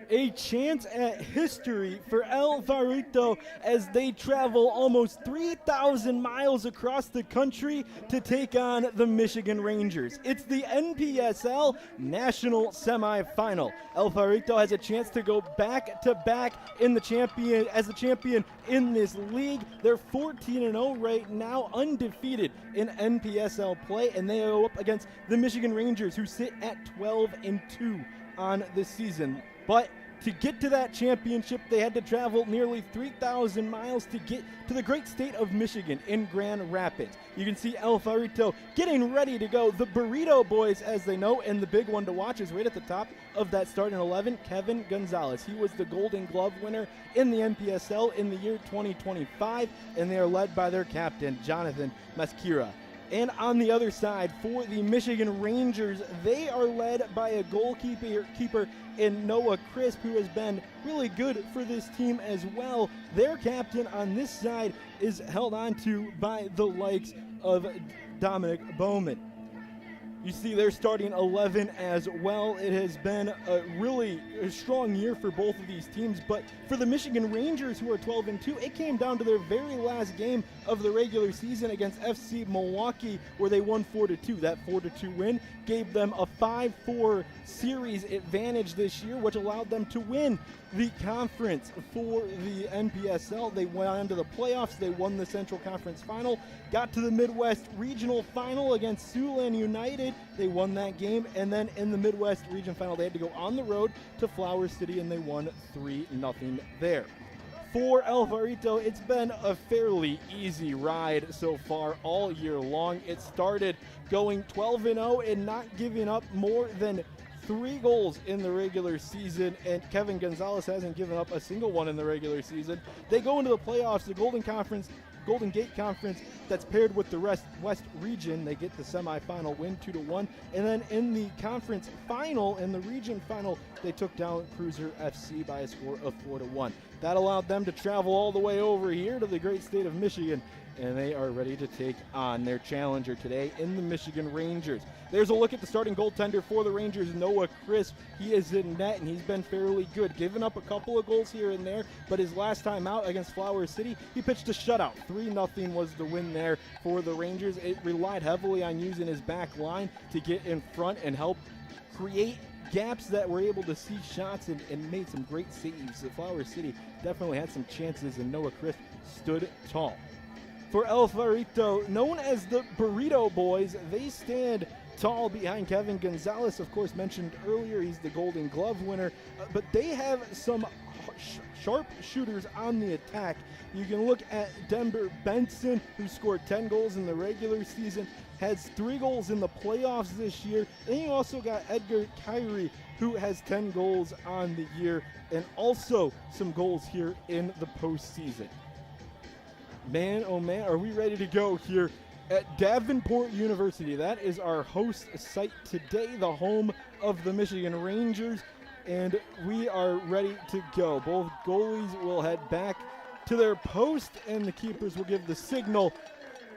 A chance at history for El Farolito as they travel almost 3,000 miles across the country to take on the Michigan Rangers. It's the NPSL National Semifinal. El Farolito has a chance to go back-to-back in the champion as the champion in this league. They're 14-0 right now, undefeated in NPSL play, and they go up against the Michigan Rangers, who sit at 12-2 on the season. But to get to that championship, they had to travel nearly 3,000 miles to get to the great state of Michigan in Grand Rapids. You can see El Farolito getting ready to go. The Burrito Boys, as they know, and the big one to watch is right at the top of that starting 11, Kevin Gonzalez. He was the Golden Glove winner in the NPSL in the year 2025, and they are led by their captain, Jonathan Masquera. And on the other side, for the Michigan Rangers, they are led by a goalkeeper in Noah Crisp, who has been really good for this team as well. Their captain on this side is held on to by the likes of Dominic Bowman. You see their starting 11 as well. It has been a really strong year for both of these teams, but for the Michigan Rangers, who are 12-2, it came down to their very last game of the regular season against FC Milwaukee, where they won 4-2. That 4-2 win gave them a 5-4 series advantage this year, which allowed them to win the conference for the NPSL. They went on to the playoffs. They won the Central Conference Final, got to the Midwest Regional Final against Siouxland United. They won that game, and then in the Midwest Region Final, they had to go on the road to Flower City, and they won 3-0 there. For El Farolito, it's been a fairly easy ride so far all year long. It started going 12-0 and not giving up more than 3 goals in the regular season, and Kevin Gonzalez hasn't given up a single one in the regular season. They go into the playoffs, the Golden Gate Conference, that's paired with the West Region. They get the semifinal win 2-1, and then in the conference final, in the region final, they took down Cruiser FC by a score of 4-1. That allowed them to travel all the way over here to the great state of Michigan, and they are ready to take on their challenger today in the Michigan Rangers. There's a look at the starting goaltender for the Rangers, Noah Crisp. He is in net, and he's been fairly good, giving up a couple of goals here and there, but his last time out against Flower City, he pitched a shutout. 3-0 was the win there for the Rangers. It relied heavily on using his back line to get in front and help create gaps that were able to see shots and made some great saves. The Flower City definitely had some chances, and Noah Crisp stood tall. For El Farolito, known as the Burrito Boys, they stand tall behind Kevin Gonzalez, of course, mentioned earlier. He's the Golden Glove winner, but they have some sharp shooters on the attack. You can look at Denver Benson, who scored 10 goals in the regular season, has 3 goals in the playoffs this year. And you also got Edgar Kyrie, who has 10 goals on the year, and also some goals here in the postseason. Man, oh man, are we ready to go here at Davenport University. That is our host site today, the home of the Michigan Rangers, and we are ready to go. Both goalies will head back to their post, and the keepers will give the signal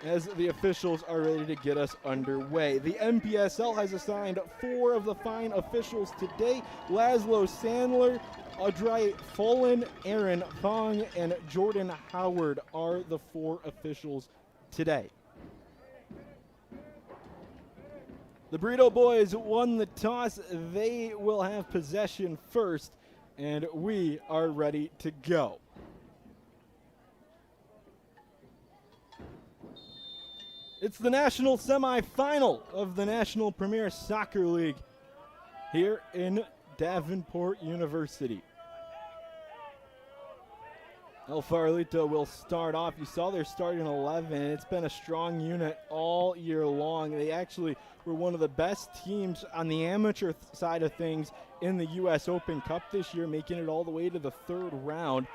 as the officials are ready to get us underway. The NPSL has assigned 4 of the fine officials today. Laszlo Sandler, Audrey Fullen, Aaron Fong, and Jordan Howard are the 4 officials today. The Burrito Boys won the toss. They will have possession first, and we are ready to go. It's the national semifinal of the National Premier Soccer League here in Davenport University. El Farolito will start off. You saw their starting 11. It's been a strong unit all year long. They actually were one of the best teams on the amateur side of things in the U.S. Open Cup this year, making it all the way to the 3rd round.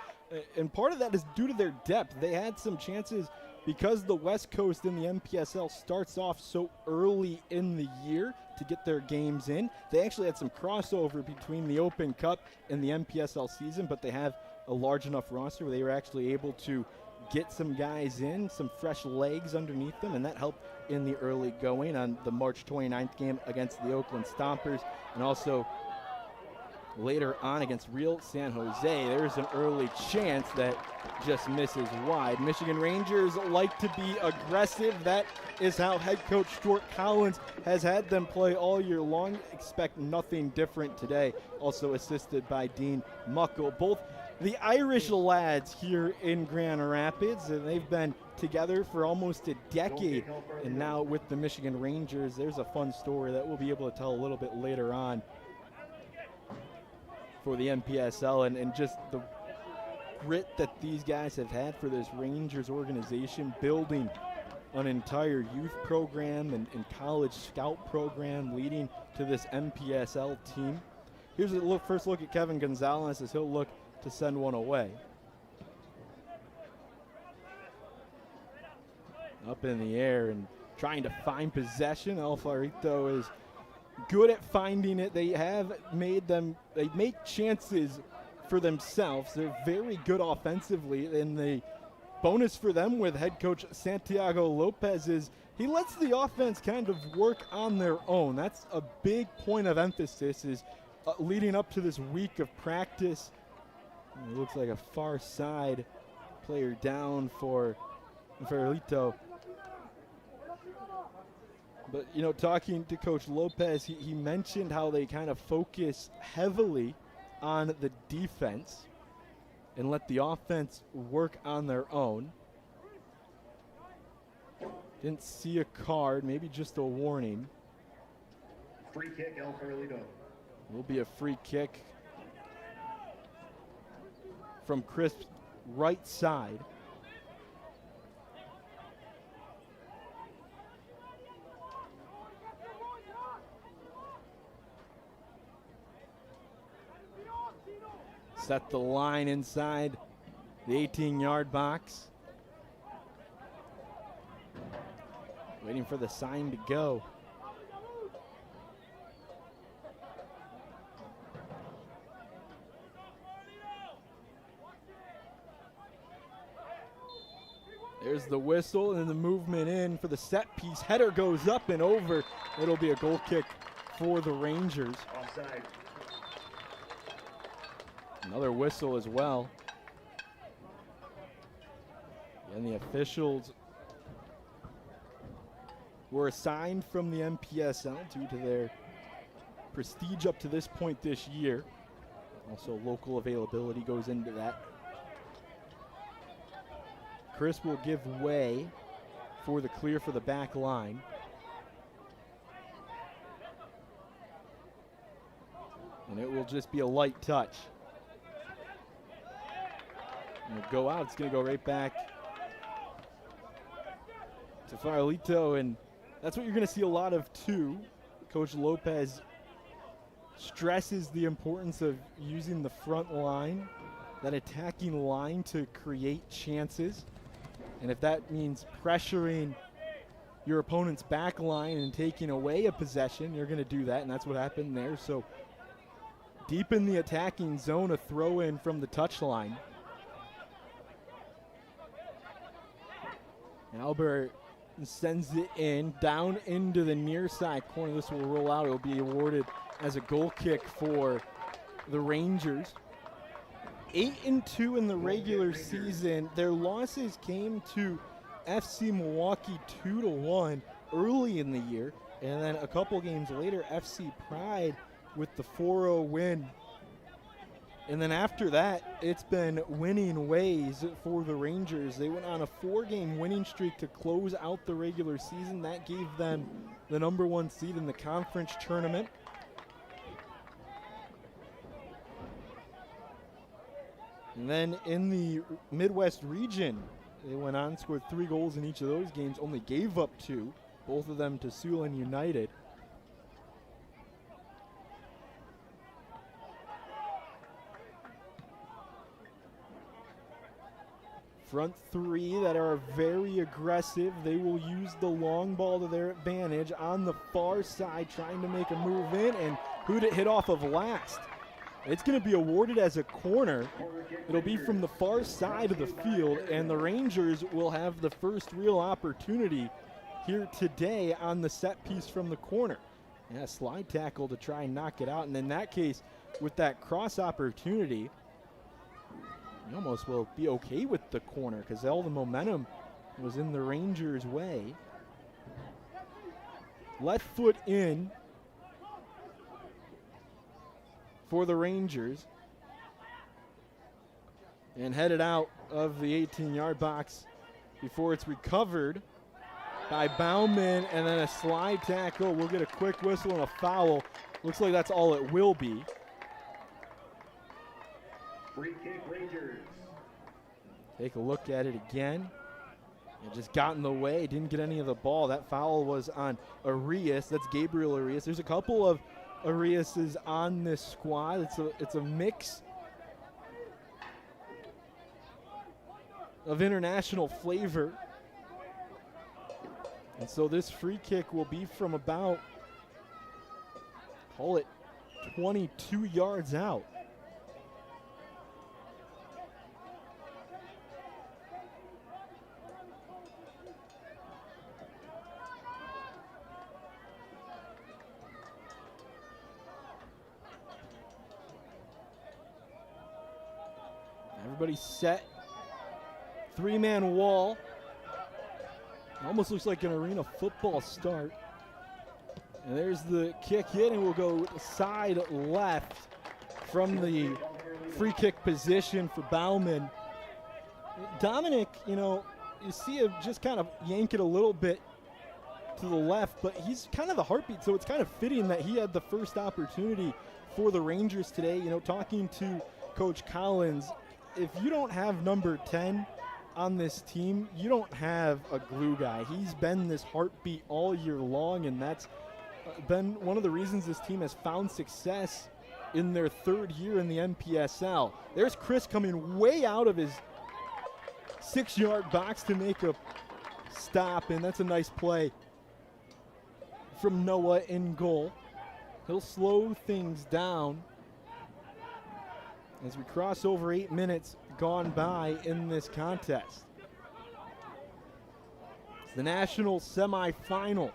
And part of that is due to their depth. They had some chances because the West Coast in the NPSL starts off so early in the year to get their games in. They actually had some crossover between the Open Cup and the NPSL season, but they have a large enough roster where they were actually able to get some guys in, some fresh legs underneath them, and that helped in the early going on the March 29th game against the Oakland Stompers, and also later on against Real San Jose. There's an early chance that just misses wide. Michigan Rangers like to be aggressive. That is how head coach Stuart Collins has had them play all year long. Expect nothing different today. Also assisted by Dean Muckle. Both the Irish lads here in Grand Rapids, and they've been together for almost a decade. And now with the Michigan Rangers, there's a fun story that we'll be able to tell a little bit later on for the NPSL, and just the grit that these guys have had for this Rangers organization, building an entire youth program and college scout program leading to this NPSL team. Here's a first look at Kevin Gonzalez as he'll look to send one away. Up in the air and trying to find possession. El Farolito is good at finding it. They make chances for themselves. They're very good offensively, and the bonus for them with head coach Santiago Lopez is he lets the offense kind of work on their own. That's a big point of emphasis is leading up to this week of practice. It looks like a far side player down for Farolito. But, you know, talking to Coach Lopez, he mentioned how they kind of focus heavily on the defense and let the offense work on their own. Didn't see a card, maybe just a warning. Free kick, El Farolito. Will be a free kick from Crisp's right side. Set the line inside the 18-yard box. Waiting for the sign to go. There's the whistle and the movement in for the set piece. Header goes up and over. It'll be a goal kick for the Rangers. Offside. Another whistle as well. And the officials were assigned from the NPSL due to their prestige up to this point this year. Also, local availability goes into that. Chris will give way for the clear for the back line. And it will just be a light touch. It'll go out. It's going to go right back to Farolito, and that's what you're going to see a lot of too. Coach Lopez stresses the importance of using the front line, that attacking line, to create chances. And if that means pressuring your opponent's back line and taking away a possession, you're going to do that, and that's what happened there. So deep in the attacking zone, a throw in from the touchline. Albert sends it in, down into the near side corner. This will roll out. It will be awarded as a goal kick for the Rangers. 8-2 in the regular season. Their losses came to FC Milwaukee 2-1 early in the year. And then a couple games later, FC Pride with the 4-0 win. And then after that, it's been winning ways for the Rangers. They went on a 4-game winning streak to close out the regular season. That gave them the #1 seed in the conference tournament. And then in the Midwest region, they went on, scored 3 goals in each of those games, only gave up 2, both of them to Siouxland United. Front 3 that are very aggressive. They will use the long ball to their advantage on the far side, trying to make a move in, and who'd it hit off of last? It's going to be awarded as a corner. It'll be from the far side of the field, and the Rangers will have the first real opportunity here today on the set piece from the corner. Yeah, slide tackle to try and knock it out, and in that case, with that cross opportunity, he almost will be okay with the corner because all the momentum was in the Rangers' way. Left foot in for the Rangers. And headed out of the 18-yard box before it's recovered by Bauman, and then a slide tackle. We'll get a quick whistle and a foul. Looks like that's all it will be. Free kick Rangers. Take a look at it again. It just got in the way, didn't get any of the ball. That foul was on Arias. That's Gabriel Arias. There's a couple of Ariases on this squad. It's a mix of international flavor. And so this free kick will be from about, call it 22 yards out. Everybody's set. Three-man wall. Almost looks like an arena football start. And there's the kick in, and we'll go side left from the free kick position for Bauman. Dominic, you see him just kind of yank it a little bit to the left, but he's kind of the heartbeat, so it's kind of fitting that he had the first opportunity for the Rangers today. Talking to Coach Collins, if you don't have number 10 on this team, you don't have a glue guy. He's been this heartbeat all year long, and that's been one of the reasons this team has found success in their third year in the NPSL. There's Chris coming way out of his 6-yard box to make a stop, and that's a nice play from Noah in goal. He'll slow things down as we cross over 8 minutes gone by in this contest. It's the national semifinal.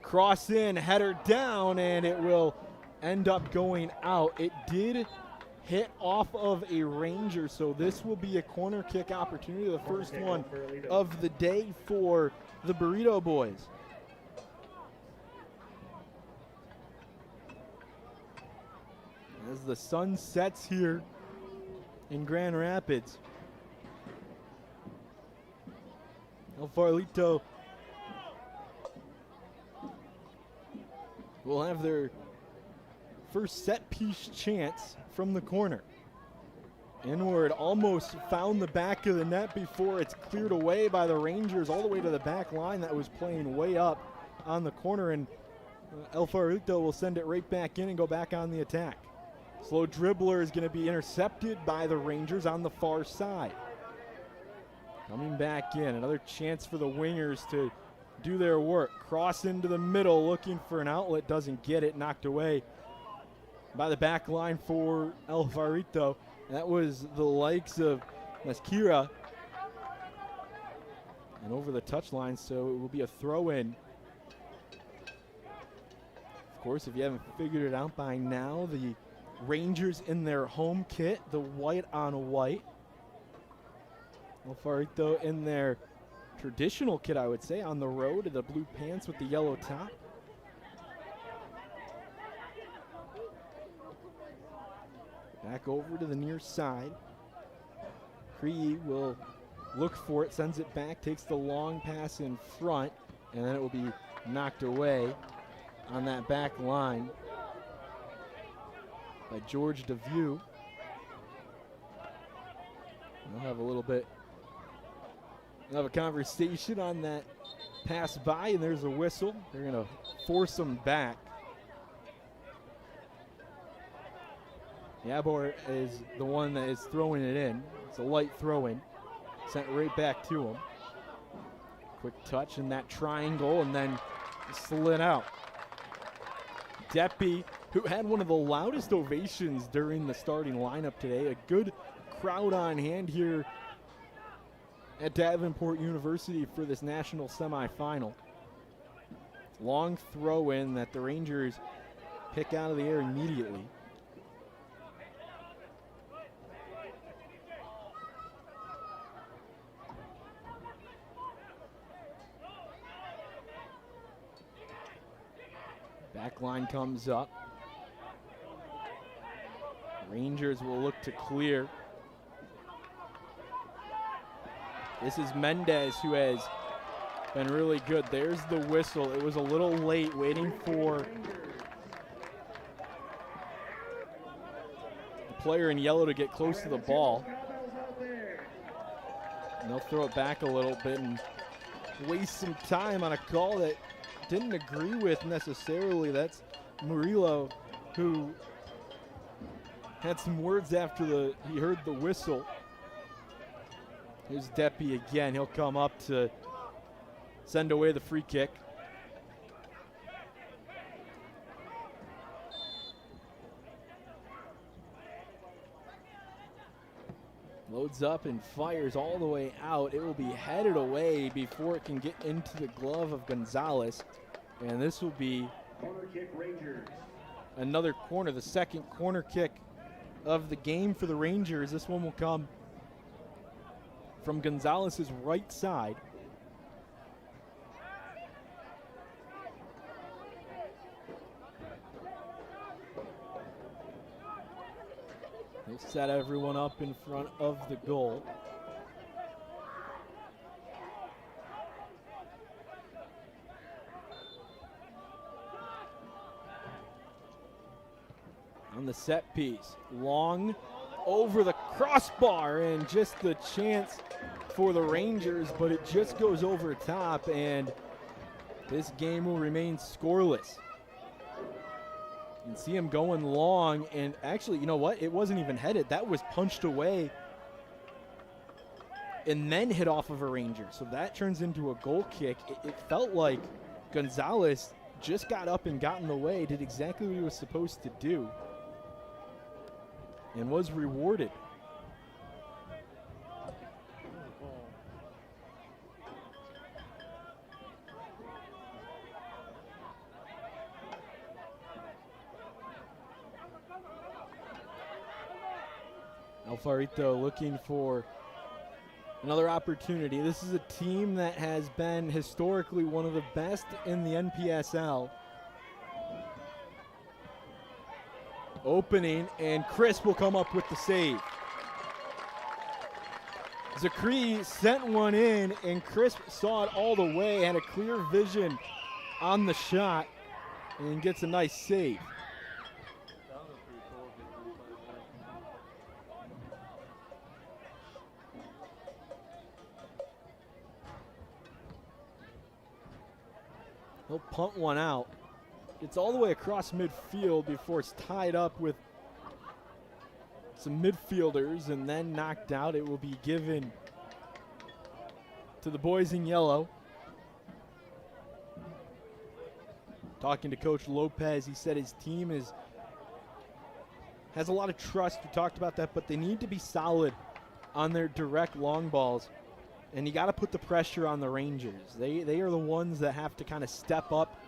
Cross in, header down, and it will end up going out. It did hit off of a Ranger, so this will be a corner kick opportunity, the first one of the day for the Burrito Boys. As the sun sets here in Grand Rapids, Farolito will have their first set piece chance from the corner. Inward, almost found the back of the net before it's cleared away by the Rangers all the way to the back line that was playing way up on the corner, and Farolito will send it right back in and go back on the attack. Slow dribbler is going to be intercepted by the Rangers on the far side. Coming back in, another chance for the wingers to do their work. Cross into the middle, looking for an outlet, doesn't get it, knocked away by the back line for Farolito. That was the likes of Maskira. And over the touchline, so it will be a throw-in. Of course, if you haven't figured it out by now, the Rangers in their home kit, the white on white. Farolito in their traditional kit, I would say, on the road, the blue pants with the yellow top. Back over to the near side. Cree will look for it, sends it back, takes the long pass in front, and then it will be knocked away on that back line by George DeVue. We'll have a little bit of a conversation on that pass by, and there's a whistle. They're going to force them back. Yabor is the one that is throwing it in. It's a light throw in. Sent right back to him. Quick touch in that triangle, and then slid out. Deppy, who had one of the loudest ovations during the starting lineup today. A good crowd on hand here at Davenport University for this national semifinal. Long throw in that the Rangers pick out of the air immediately. Back line comes up. Rangers will look to clear. This is Mendez, who has been really good. There's the whistle. It was a little late, waiting for the player in yellow to get close to the ball. And they'll throw it back a little bit and waste some time on a call that didn't agree with necessarily. That's Murillo, who had some words after he heard the whistle. Here's Deppy again. He'll come up to send away the free kick. Loads up and fires all the way out. It will be headed away before it can get into the glove of Gonzalez. And this will be Corner kick Rangers. another corner, the second corner kick of the game for the Rangers. This one will come from Gonzalez's right side. They'll set everyone up in front of the goal. On the set piece, long over the crossbar, and just the chance for the Rangers, but it just goes over top, and this game will remain scoreless. You can see him going long, and actually, you know what? It wasn't even headed. That was punched away and then hit off of a Ranger. So that turns into a goal kick. It felt like Gonzalez just got up and got in the way, did exactly what he was supposed to do, and was rewarded. Farolito looking for another opportunity. This is a team that has been historically one of the best in the NPSL. Opening, and Chris will come up with the save. Zakri sent one in, and Chris saw it all the way, had a clear vision on the shot, and gets a nice save. He'll punt one out. It's all the way across midfield before it's tied up with some midfielders and then knocked out. It will be given to the boys in yellow. Talking to Coach Lopez, he said his team has a lot of trust. We talked about that, but they need to be solid on their direct long balls. And you got to put the pressure on the Rangers. They are the ones that have to kind of step up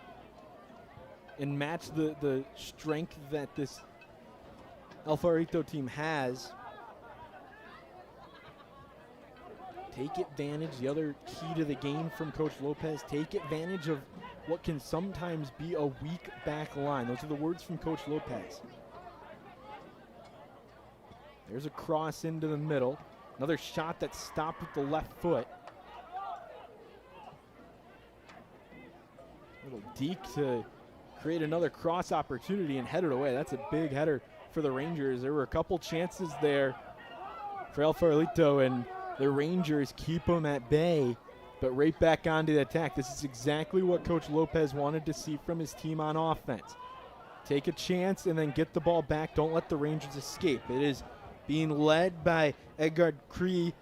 and match the strength that this El Farolito team has. Take advantage, the other key to the game from Coach Lopez, take advantage of what can sometimes be a weak back line. Those are the words from Coach Lopez. There's a cross into the middle. Another shot that stopped with the left foot. Little deke to create another cross opportunity and head it away. That's a big header for the Rangers. There were a couple chances there for El Farolito, and the Rangers keep them at bay, but right back onto the attack. This is exactly what Coach Lopez wanted to see from his team on offense. Take a chance and then get the ball back. Don't let the Rangers escape. It is being led by Edgar Cree,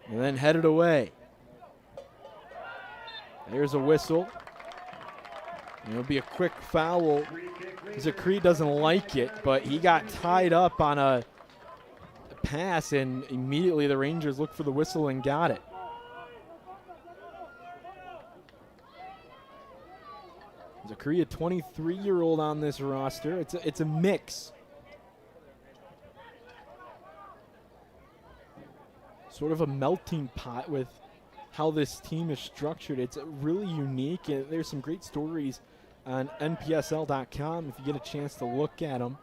and then headed away. There's a whistle. It'll be a quick foul. Zakri doesn't like it, but he got tied up on a pass, and immediately the Rangers looked for the whistle and got it. Zakri, a 23-year-old on this roster. It's a mix. Sort of a melting pot with how this team is structured. It's really unique, and there's some great stories on NPSL.com if you get a chance to look at them.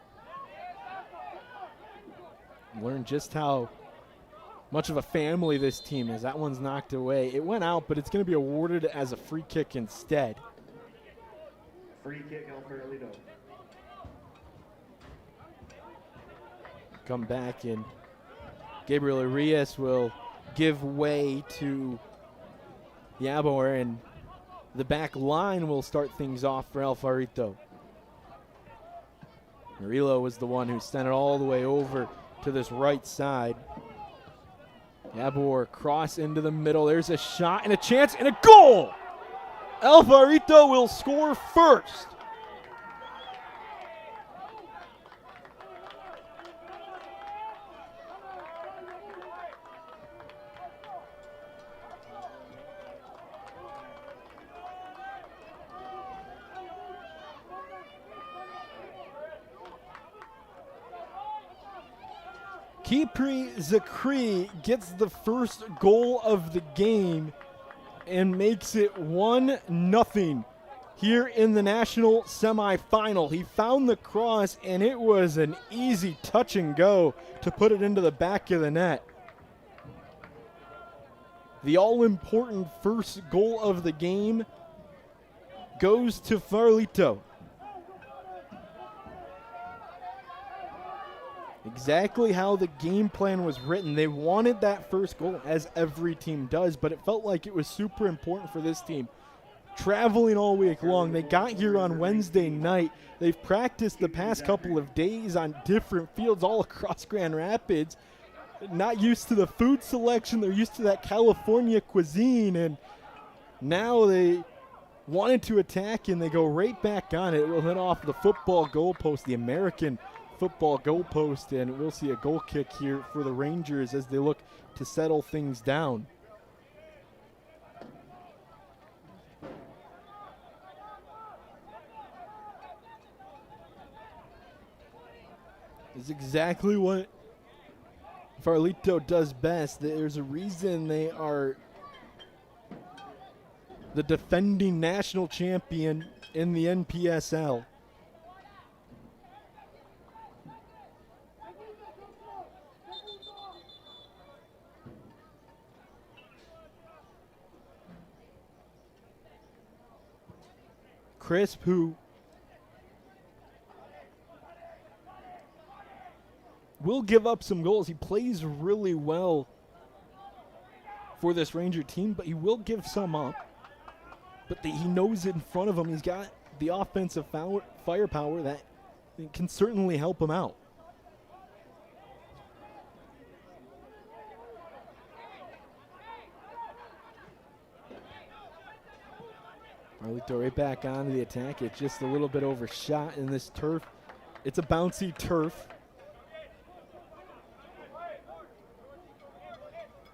Learn just how much of a family this team is. That one's knocked away. It went out, but it's going to be awarded as a free kick instead. Free kick, El Farolito. Come back, and Gabriel Arias will give way to Yabor, and the back line will start things off for El Farolito. Murillo was the one who sent it all the way over to this right side. Yabor cross into the middle. There's a shot and a chance and a goal! El Farolito will score first. Kipri Zakri gets the first goal of the game and makes it 1-0 here in the national semifinal. He found the cross, and it was an easy touch and go to put it into the back of the net. The all-important first goal of the game goes to Farolito. Exactly how the game plan was written. They wanted that first goal, as every team does, but it felt like it was super important for this team. Traveling all week long. They got here on Wednesday night. They've practiced the past couple of days on different fields all across Grand Rapids. Not used to the food selection. They're used to that California cuisine, and now they wanted to attack, and they go right back on it. It will hit off the football goalpost, the American football goalpost, and we'll see a goal kick here for the Rangers as they look to settle things down. It's exactly what Farolito does best. There's a reason they are the defending national champion in the NPSL. Crisp, who will give up some goals. He plays really well for this Ranger team, but he will give some up. But he knows it in front of him. He's got the offensive firepower that can certainly help him out. Farolito right back onto the attack. It's just a little bit overshot in this turf. It's a bouncy turf.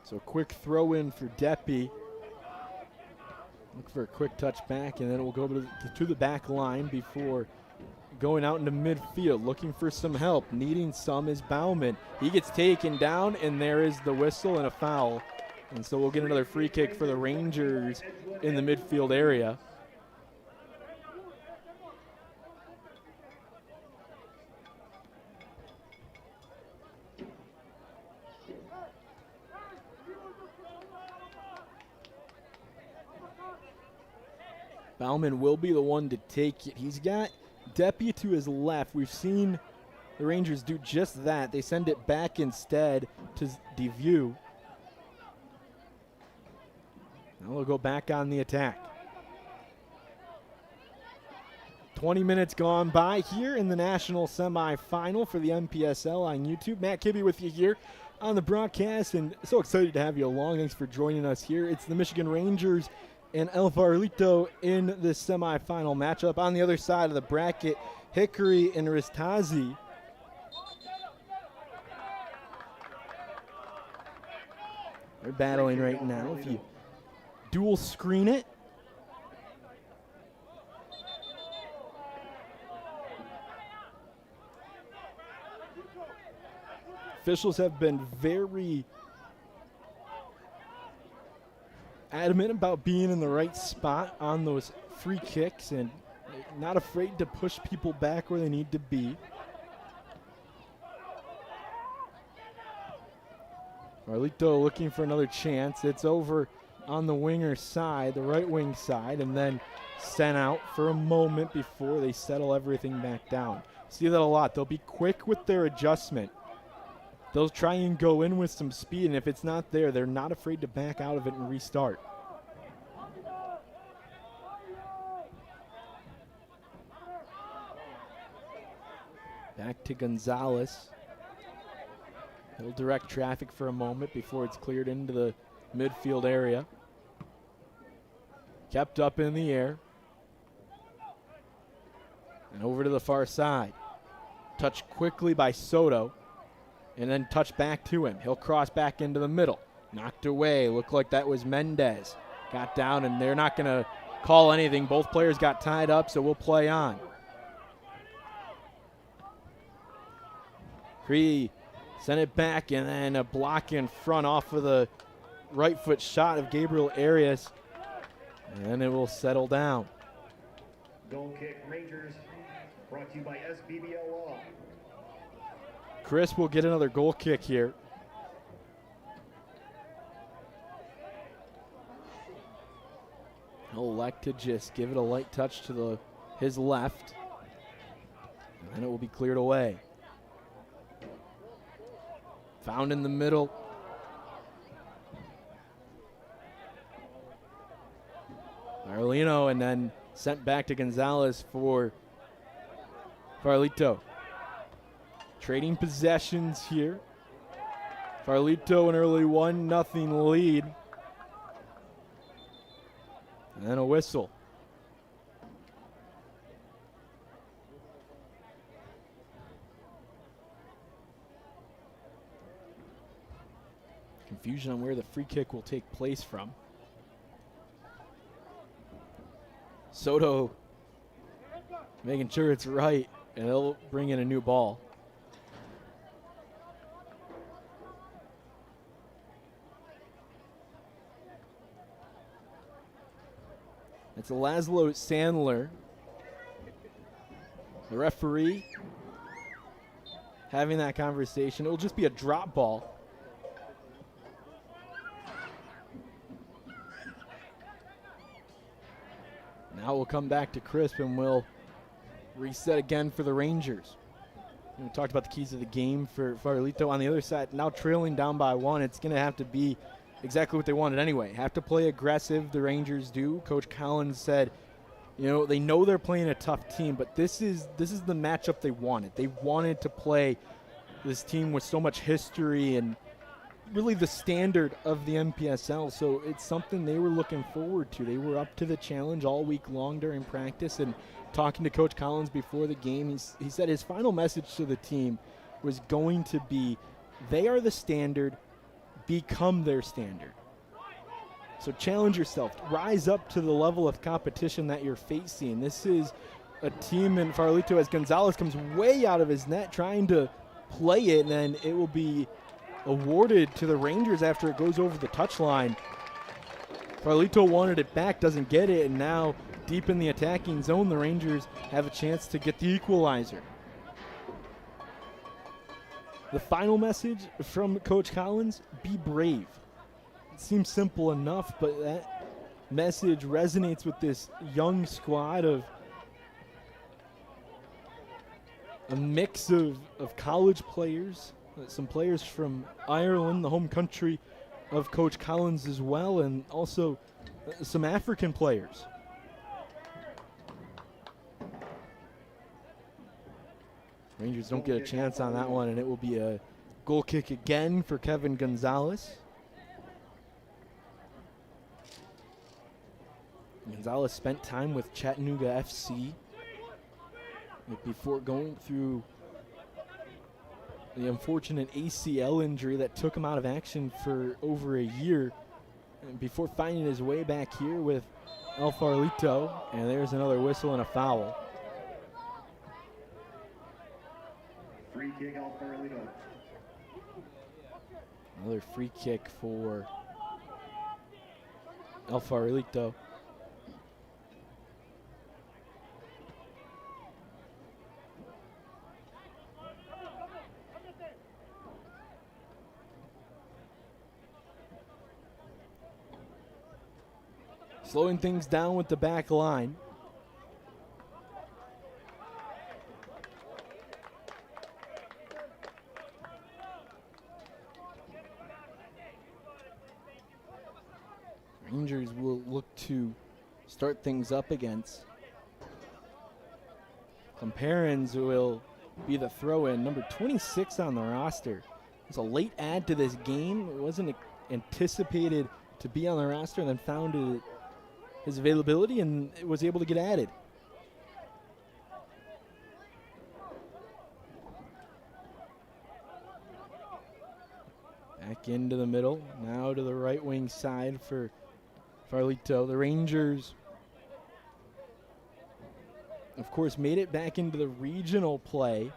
So quick throw in for Deppy. Look for a quick touch back, and then it will go to the back line before going out into midfield. Looking for some help. Needing some is Bauman. He gets taken down, and there is the whistle and a foul. And so we'll get another free kick for the Rangers in the midfield area. Bauman will be the one to take it. He's got Deppy to his left. We've seen the Rangers do just that. They send it back instead to DeVue. Now we'll go back on the attack. 20 minutes gone by here in the national semifinal for the NPSL on YouTube. Matt Kibbe with you here on the broadcast, and so excited to have you along. Thanks for joining us here. It's the Michigan Rangers and El Farolito in this semifinal matchup. On the other side of the bracket, Hickory and Ristazi. They're battling right now. If you dual screen it, officials have been very adamant about being in the right spot on those free kicks, and not afraid to push people back where they need to be. Farolito looking for another chance. It's over on the winger side, the right wing side, and then sent out for a moment before they settle everything back down. See that a lot. They'll be quick with their adjustment. They'll try and go in with some speed, and if it's not there, they're not afraid to back out of it and restart. Back to Gonzalez. He'll direct traffic for a moment before it's cleared into the midfield area. Kept up in the air. And over to the far side. Touched quickly by Soto. And then touched back to him. He'll cross back into the middle. Knocked away. Looked like that was Mendez. Got down, and they're not going to call anything. Both players got tied up, so we'll play on. Cree sent it back, and then a block in front off of the right foot shot of Gabriel Arias. And it will settle down. Goal kick, Rangers, brought to you by SBBL Law. Chris will get another goal kick here. He'll elect to just give it a light touch to his left. And then it will be cleared away. Found in the middle. Farolito, and then sent back to Gonzalez for Farolito. Trading possessions here. Farolito an early 1-0 lead. And then a whistle. Confusion on where the free kick will take place from. Soto making sure it's right, and they'll bring in a new ball. It's Laszlo Sandler, the referee, having that conversation. It'll just be a drop ball. Now we'll come back to Crisp, and we'll reset again for the Rangers. We talked about the keys of the game for Farolito. On the other side, now trailing down by 1, it's going to have to be exactly what they wanted anyway. Have to play aggressive, the Rangers do. Coach Collins said, you know, they know they're playing a tough team, but this is the matchup they wanted. They wanted to play this team with so much history and really the standard of the NPSL, so it's something they were looking forward to. They were up to the challenge all week long during practice, and talking to Coach Collins before the game, he said his final message to the team was going to be, they are the standard, become their standard. So challenge yourself, rise up to the level of competition that you're facing. This is a team in Farolito as Gonzalez comes way out of his net trying to play it, and then it will be awarded to the Rangers after it goes over the touchline. Farolito wanted it back, doesn't get it, and now deep in the attacking zone, the Rangers have a chance to get the equalizer. The final message from Coach Collins, be brave. It seems simple enough, but that message resonates with this young squad of a mix of college players, some players from Ireland, the home country of Coach Collins as well, and also some African players. Rangers don't get a chance on that one, and it will be a goal kick again for Kevin Gonzalez. Gonzalez spent time with Chattanooga FC before going through the unfortunate ACL injury that took him out of action for over a year, and before finding his way back here with El Farolito. And there's another whistle and a foul. Free kick, El Farolito. Another free kick for El Farolito. slowing things down with the back line. Rangers will look to start things up against. Comparins will be the throw-in, number 26 on the roster. It's a late add to this game. It wasn't anticipated to be on the roster, and then found his availability and was able to get added. Back into the middle, now to the right wing side for Farolito. The Rangers, of course, made it back into the regional play,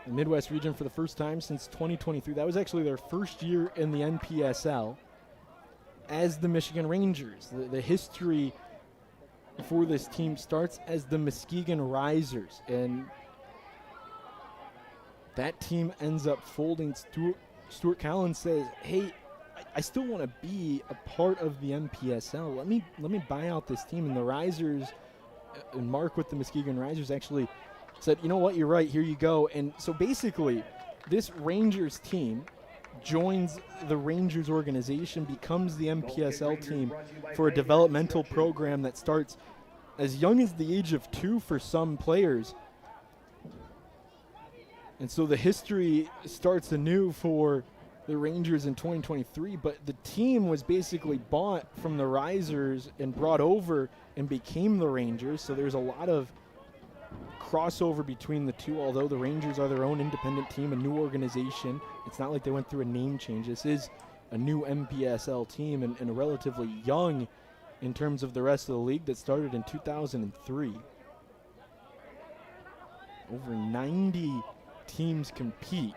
the Midwest region, for the first time since 2023. That was actually their first year in the NPSL as the Michigan Rangers. The history for this team starts as the Muskegon Risers, and that team ends up folding. Stuart Collins says, hey, I still want to be a part of the NPSL. Let me buy out this team. And the Risers, and Mark with the Muskegon Risers, actually said, you know what, you're right, here you go. And so basically, this Rangers team joins the Rangers organization, becomes the NPSL team for a developmental program that starts as young as the age of 2 for some players. And so the history starts anew for the Rangers in 2023, but the team was basically bought from the Risers and brought over and became the Rangers. So there's a lot of crossover between the two, although the Rangers are their own independent team, a new organization. It's not like they went through a name change. This is a new NPSL team and a relatively young in terms of the rest of the league that started in 2003. Over 90 teams compete.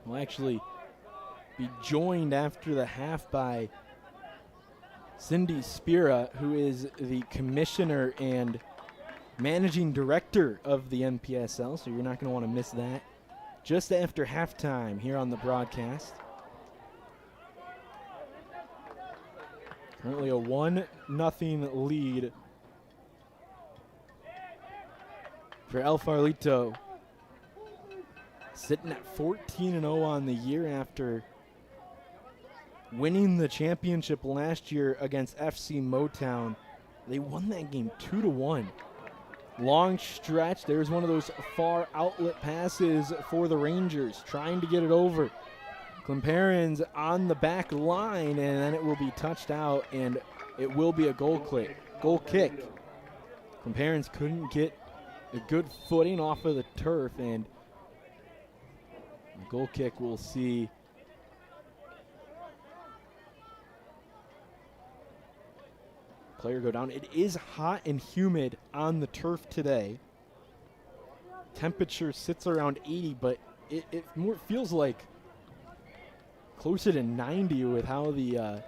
Will actually be joined after the half by Cindy Spira, who is the commissioner and managing director of the NPSL, so you're not going to want to miss that. Just after halftime here on the broadcast. Currently a 1-0 lead for El Farolito. Sitting at 14-0 on the year after winning the championship last year against FC Motown. They won that game 2-1. Long stretch. There's one of those far outlet passes for the Rangers, trying to get it over. Comparins on the back line, and then it will be touched out, and it will be a goal kick. Comparins couldn't get a good footing off of the turf, and the goal kick will see player go down. It is hot and humid on the turf today. Temperature sits around 80, but it more feels like closer to 90 with how the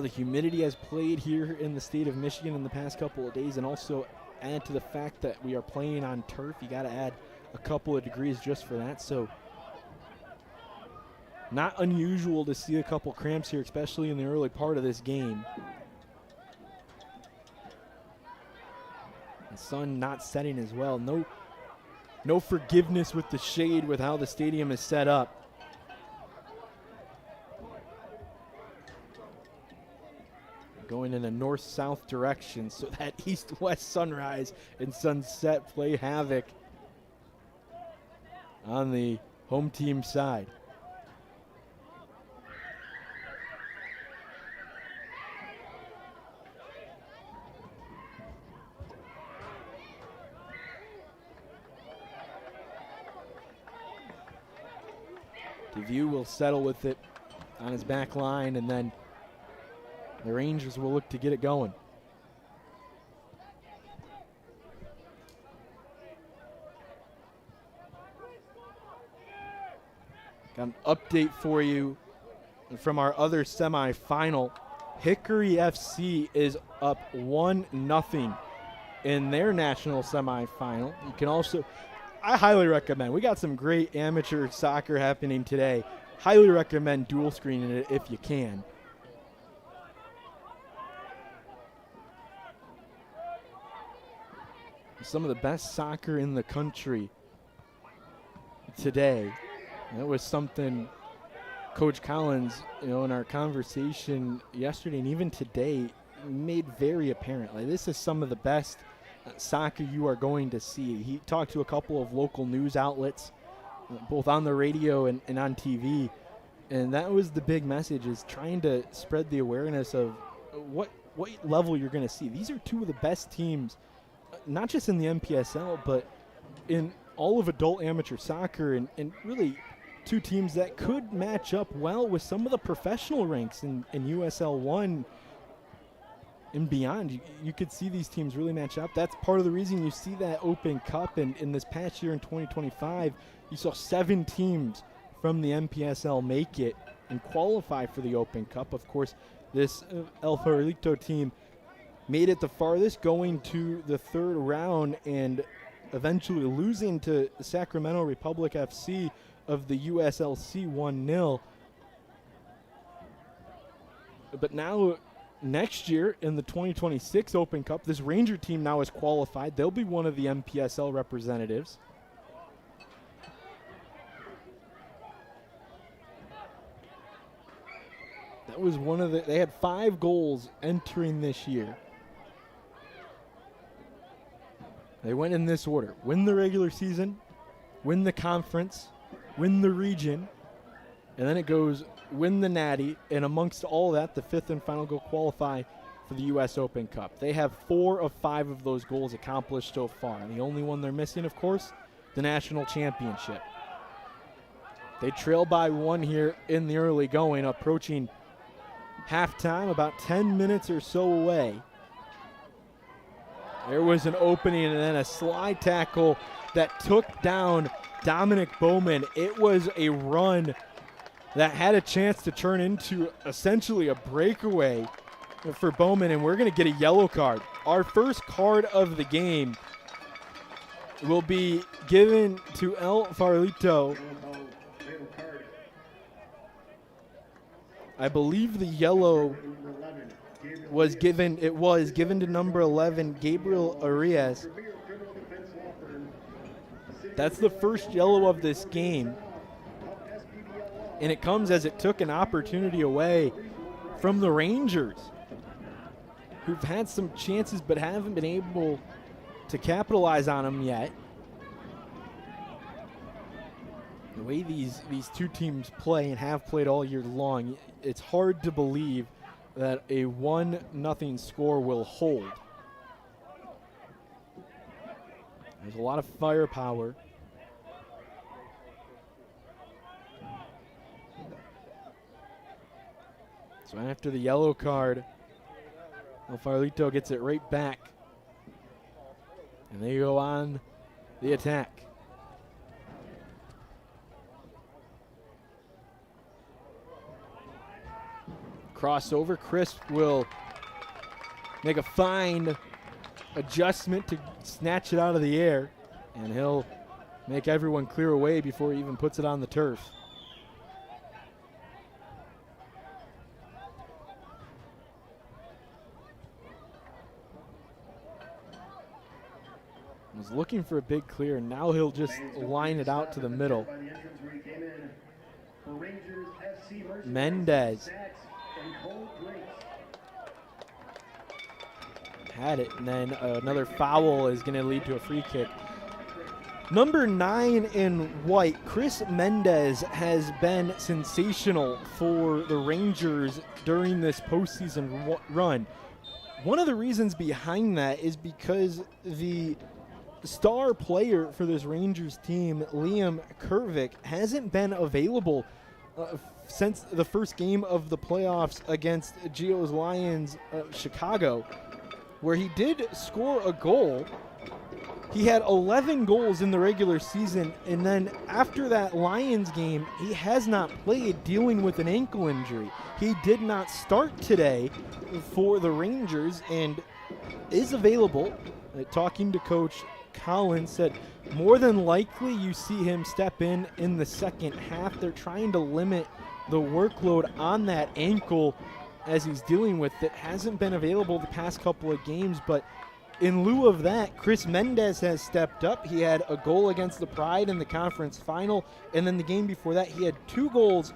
humidity has played here in the state of Michigan in the past couple of days, and also add to the fact that we are playing on turf. You got to add a couple of degrees just for that. So not unusual to see a couple cramps here, especially in the early part of this game. The sun not setting as well. No forgiveness with the shade with how the stadium is set up. Going in a north-south direction, so that east-west sunrise and sunset play havoc on the home team side. DeVue will settle with it on his back line, and then the Rangers will look to get it going. Got an update for you from our other semifinal. Hickory FC is up 1-0 in their national semifinal. You can also, I highly recommend. We got some great amateur soccer happening today. Highly recommend dual screening it if you can. Some of the best soccer in the country today. That was something Coach Collins, in our conversation yesterday and even today, made very apparent. Like, this is some of the best soccer you are going to see. He talked to a couple of local news outlets, both on the radio and on TV, and that was the big message, is trying to spread the awareness of what level you're going to see. These are two of the best teams, not just in the NPSL, but in all of adult amateur soccer, and really two teams that could match up well with some of the professional ranks in USL 1 and beyond. You could see these teams really match up. That's part of the reason you see that Open Cup, and in this past year in 2025, you saw 7 teams from the NPSL make it and qualify for the Open Cup. Of course, this El Farolito team made it the farthest, going to the 3rd round and eventually losing to Sacramento Republic FC of the USLC 1-0. But now, next year in the 2026 Open Cup, this Ranger team now is qualified. They'll be one of the NPSL representatives. That was one of they had 5 goals entering this year. They went in this order: win the regular season, win the conference, win the region, and then it goes win the natty, and amongst all that, the 5th and final goal qualify for the U.S. Open Cup. They have 4 of 5 of those goals accomplished so far. And the only one they're missing, of course, the national championship. They trail by 1 here in the early going, approaching halftime, about 10 minutes or so away. There was an opening and then a slide tackle that took down Dominic Bowman. It was a run that had a chance to turn into essentially a breakaway for Bowman, and we're going to get a yellow card. Our first card of the game will be given to El Farolito. I believe the yellow was given to number 11, Gabriel Arias. That's the first yellow of this game. And it comes as it took an opportunity away from the Rangers, who've had some chances but haven't been able to capitalize on them yet. The way these two teams play and have played all year long, it's hard to believe that a 1-0 score will hold. There's a lot of firepower. So after the yellow card, El Farolito gets it right back. And they go on the attack. Crossover. Chris will make a fine adjustment to snatch it out of the air, and he'll make everyone clear away before he even puts it on the turf. Was looking for a big clear, and now he'll just line it out to the middle. Mendez had it, and then another foul is going to lead to a free kick. Number 9 in white, Chris Mendez, has been sensational for the Rangers during this postseason run. One of the reasons behind that is because the star player for this Rangers team, Liam Kervick, hasn't been available since the first game of the playoffs against Geo's Lions Chicago, where he did score a goal. He had 11 goals in the regular season, and then after that Lions game, he has not played, dealing with an ankle injury. He did not start today for the Rangers and is available. Talking to Coach Collins said more than likely you see him step in the second half. They're trying to limit the workload on that ankle as he's dealing with it. Hasn't been available the past couple of games, but in lieu of that, Chris Mendez has stepped up. He had a goal against the Pride in the conference final, and then the game before that he had 2 goals,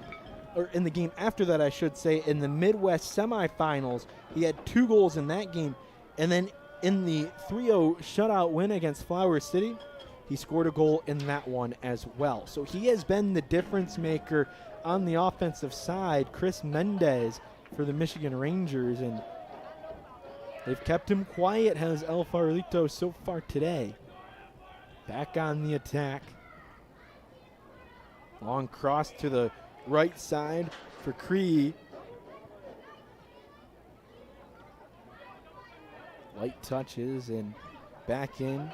or in the game after that I should say, in the Midwest semifinals. He had 2 goals in that game, and then in the 3-0 shutout win against Flower City, he scored a goal in that one as well. So he has been the difference maker on the offensive side, Chris Mendez, for the Michigan Rangers, and they've kept him quiet, has El Farolito, so far today. Back on the attack. Long cross to the right side for Cree. Light touches and back in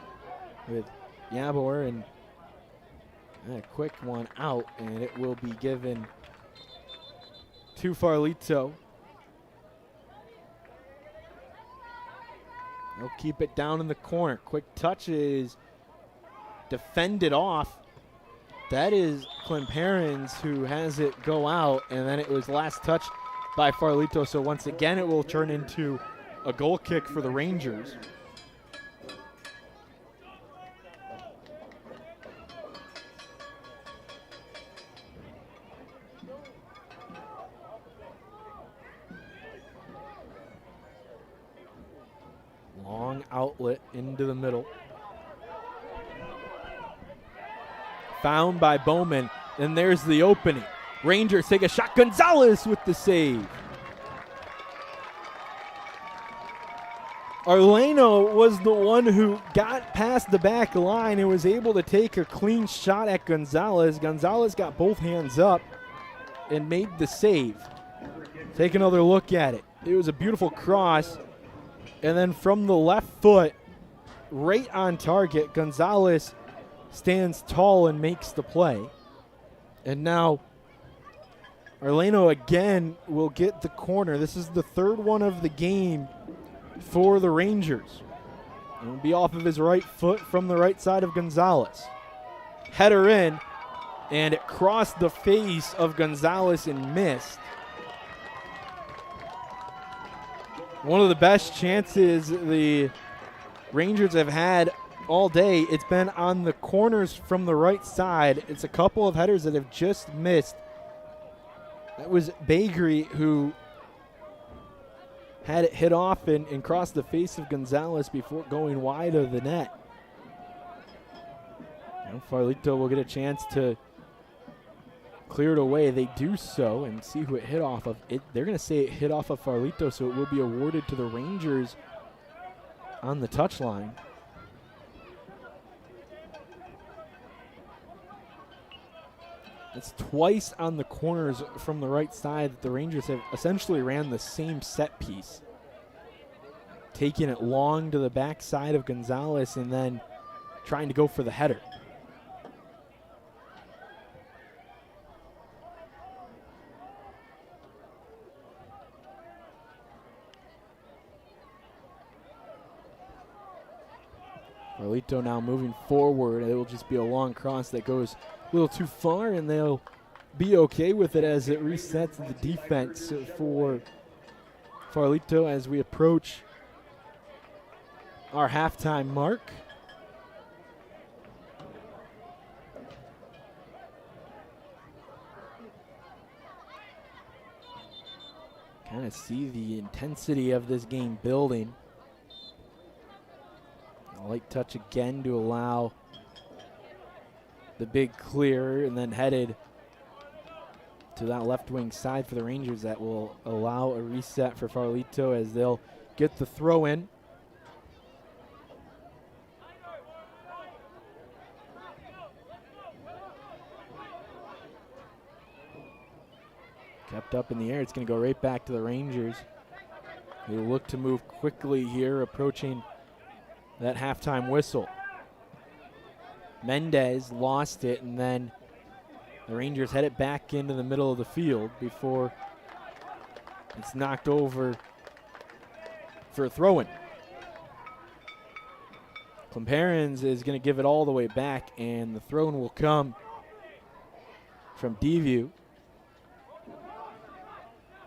with Yabor, and a quick one out, and it will be given to Farolito. They'll keep it down in the corner. Quick touches, defended off. That is Clint Perrins who has it go out, and then it was last touched by Farolito. So once again, it will turn into a goal kick for the Rangers. Long outlet into the middle. Found by Bowman, and there's the opening. Rangers take a shot. Gonzalez with the save. Arleno was the one who got past the back line and was able to take a clean shot at Gonzalez. Gonzalez got both hands up and made the save. Take another look at it. It was a beautiful cross. And then from the left foot, right on target, Gonzalez stands tall and makes the play. And now Arleno again will get the corner. This is the 3rd one of the game for the Rangers. It'll be off of his right foot from the right side of Gonzalez. Header in, and it crossed the face of Gonzalez and missed. One of the best chances the Rangers have had all day. It's been on the corners from the right side. It's a couple of headers that have just missed. That was Bagri who had it hit off and crossed the face of Gonzalez before going wide of the net. Now Farolito will get a chance to clear it away. They do so, and see who it hit off of. They're going to say it hit off of Farolito, so it will be awarded to the Rangers on the touchline. It's twice on the corners from the right side that the Rangers have essentially ran the same set piece. Taking it long to the back side of Gonzalez and then trying to go for the header. Farolito now moving forward. It will just be a long cross that goes a little too far, and they'll be okay with it as it resets the defense for Farolito as we approach our halftime mark. Kind of see the intensity of this game building. A light touch again to allow the big clear, and then headed to that left wing side for the Rangers. That will allow a reset for Farolito as they'll get the throw in. Kept up in the air. It's going to go right back to the Rangers. They look to move quickly here, approaching that halftime whistle. Mendez lost it, and then the Rangers head it back into the middle of the field before it's knocked over for a throw-in. Klemperens is going to give it all the way back, and the throw-in will come from Deview.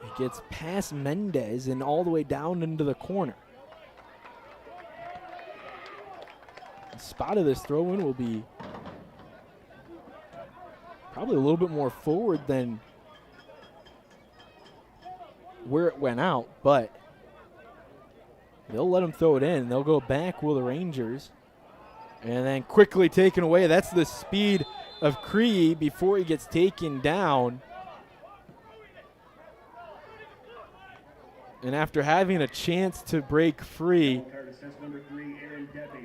It gets past Mendez and all the way down into the corner. The spot of this throw-in will be probably a little bit more forward than where it went out, but they'll let him throw it in. They'll go back, will the Rangers, and then quickly taken away. That's the speed of Cree before he gets taken down. And after having a chance to break free,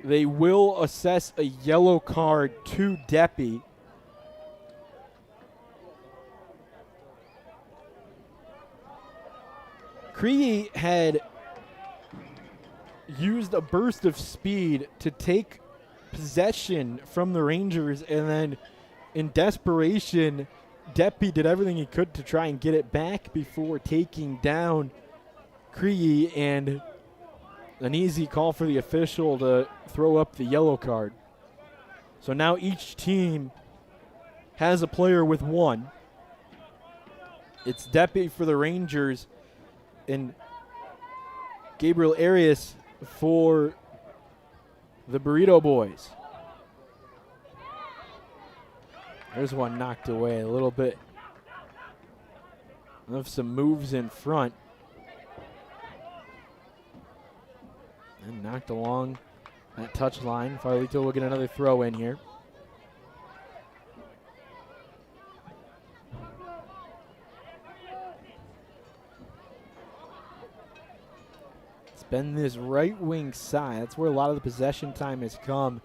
they will assess a yellow card to Deppy. Cree had used a burst of speed to take possession from the Rangers, and then in desperation, Deppy did everything he could to try and get it back before taking down Cree, and an easy call for the official to throw up the yellow card. So now each team has a player with one. It's Deppy for the Rangers and Gabriel Arias for the Burrito Boys. There's one knocked away, a little bit of some moves in front. And knocked along that touch line. Farolito will get another throw in here. It's been this right wing side. That's where a lot of the possession time has come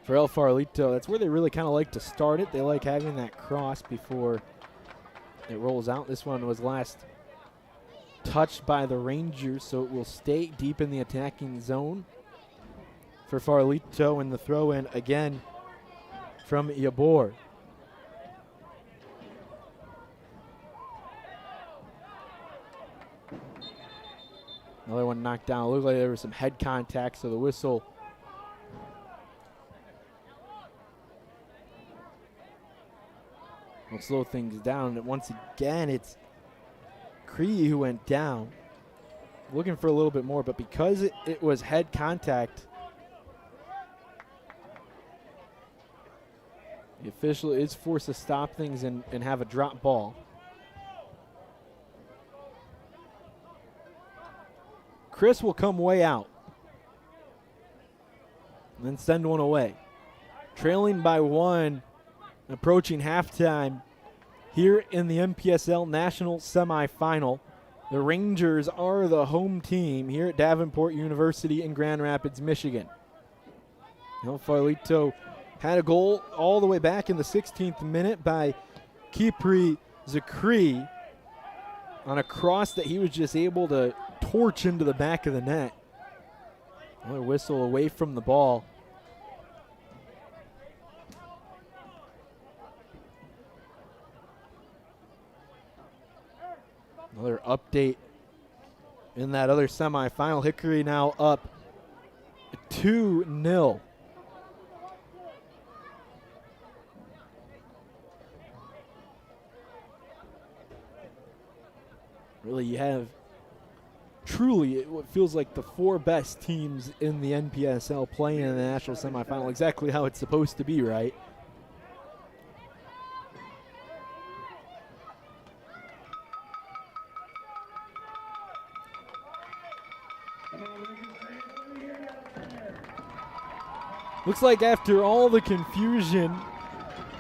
for El Farolito. That's where they really kind of like to start it. They like having that cross before it rolls out. This one was last touched by the Rangers, so it will stay deep in the attacking zone for Farolito, and the throw in again from Yabor. Another one knocked down. It looked like there was some head contact, so the whistle will slow things down. And once again, it's Cree who went down. Looking for a little bit more, but because it was head contact, the official is forced to stop things and have a drop ball. Chris will come way out and then send one away. Trailing by one, approaching halftime here in the NPSL National Semifinal. The Rangers are the home team here at Davenport University in Grand Rapids, Michigan. El Farolito had a goal all the way back in the 16th minute by Kipri Zakri on a cross that he was just able to torch into the back of the net. Another whistle away from the ball. Another update in that other semifinal. Hickory now up 2-0. Really, you have truly what feels like the four best teams in the NPSL playing in the national semifinal, exactly how it's supposed to be, right? Looks like after all the confusion,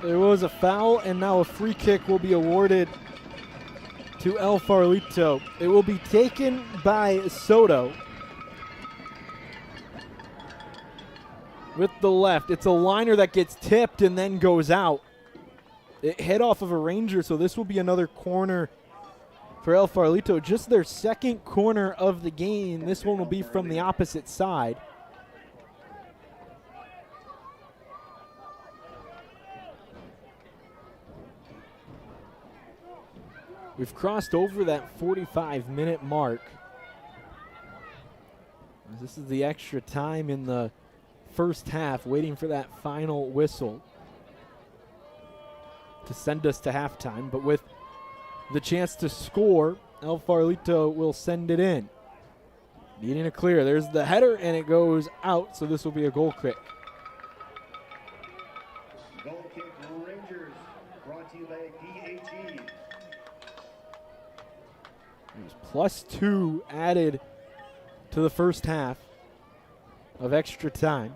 there was a foul, and now a free kick will be awarded to El Farolito. It will be taken by Soto with the left. It's a liner that gets tipped and then goes out. It hit off of a Ranger, so this will be another corner for El Farolito. Just their second corner of the game. This one will be from the opposite side. We've crossed over that 45-minute mark. This is the extra time in the first half, waiting for that final whistle to send us to halftime. But with the chance to score, El Farolito will send it in. Needing a clear. There's the header, and it goes out, so this will be a goal kick. Goal kick Rangers, brought to you by DHE. There's +2 added to the first half of extra time.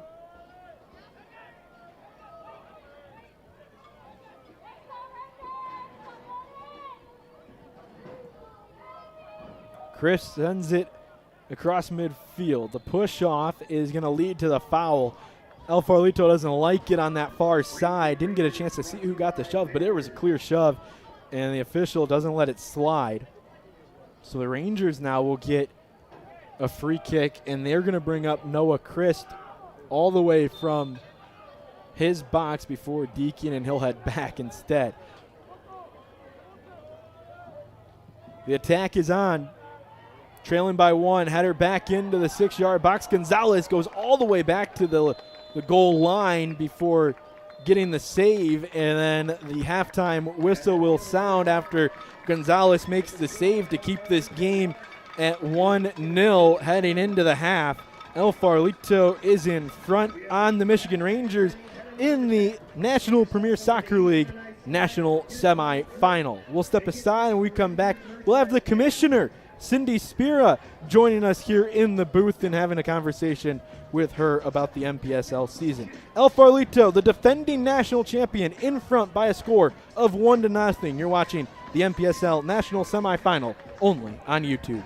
Chris sends it across midfield. The push off is going to lead to the foul. El Farolito doesn't like it on that far side. Didn't get a chance to see who got the shove, but it was a clear shove, and the official doesn't let it slide. So the Rangers now will get a free kick, and they're going to bring up Noah Christ all the way from his box before Deacon, and he'll head back instead. The attack is on. Trailing by 1, header back into the 6-yard box. Gonzalez goes all the way back to the goal line before getting the save, and then the halftime whistle will sound after Gonzalez makes the save to keep this game at 1-0 heading into the half. El Farolito is in front on the Michigan Rangers in the National Premier Soccer League National Semifinal. We'll step aside, and when we come back, we'll have the commissioner, Cindy Spira, joining us here in the booth and having a conversation with her about the NPSL season. El Farolito, the defending national champion, in front by a score of 1-0. You're watching the NPSL National Semifinal only on YouTube.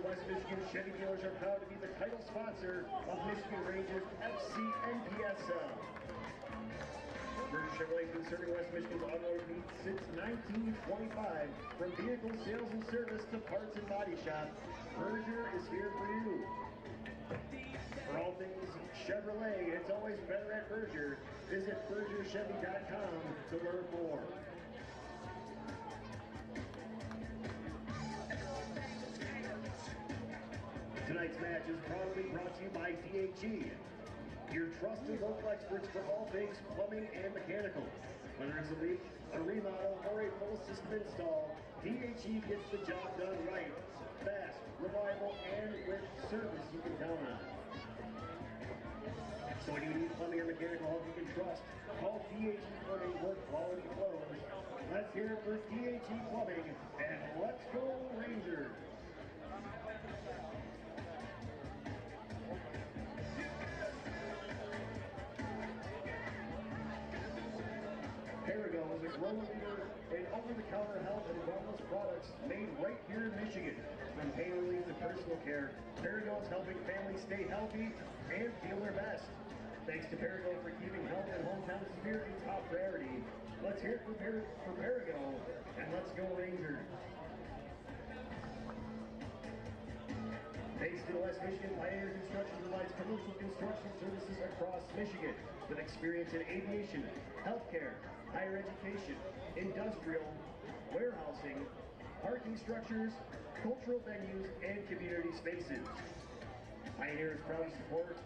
West Michigan Chevy dealers are proud to be the title sponsor of Michigan Rangers FC NPSL. Berger Chevrolet has been serving West Michigan's automotive needs since 1925. From vehicle sales and service to parts and body shop, Berger is here for you. For all things Chevrolet, it's always better at Berger. Visit BergerChevy.com to learn more. Tonight's match is proudly brought to you by DHE, your trusted local experts for all things plumbing and mechanical. Whether it's a leak, a remodel, or a full system install, DHE gets the job done right, fast, reliable, and with service you can count on. So when you need plumbing or mechanical help you can trust, call DHE Plumbing for quality flows. Let's hear it for DHE Plumbing, and let's go Rangers! Perigo is a global leader in over-the-counter health and wellness products made right here in Michigan. From pain relief to personal care, Perigo is helping families stay healthy and feel their best. Thanks to Perigo for keeping health and hometown spirit a top priority. Let's hear it for Perigo, and let's go Rangers. Based in West Michigan, Pioneer Construction provides commercial construction services across Michigan with experience in aviation, healthcare, higher education, industrial, warehousing, parking structures, cultural venues, and community spaces. Pioneer is proud to support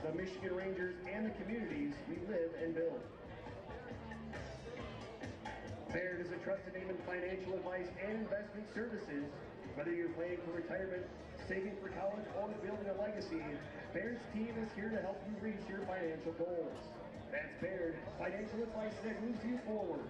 the Michigan Rangers and the communities we live and build. Baird is a trusted name in financial advice and investment services. Whether you're planning for retirement, saving for college, or building a legacy, Baird's team is here to help you reach your financial goals. That's Baird, financial advice that moves you forward.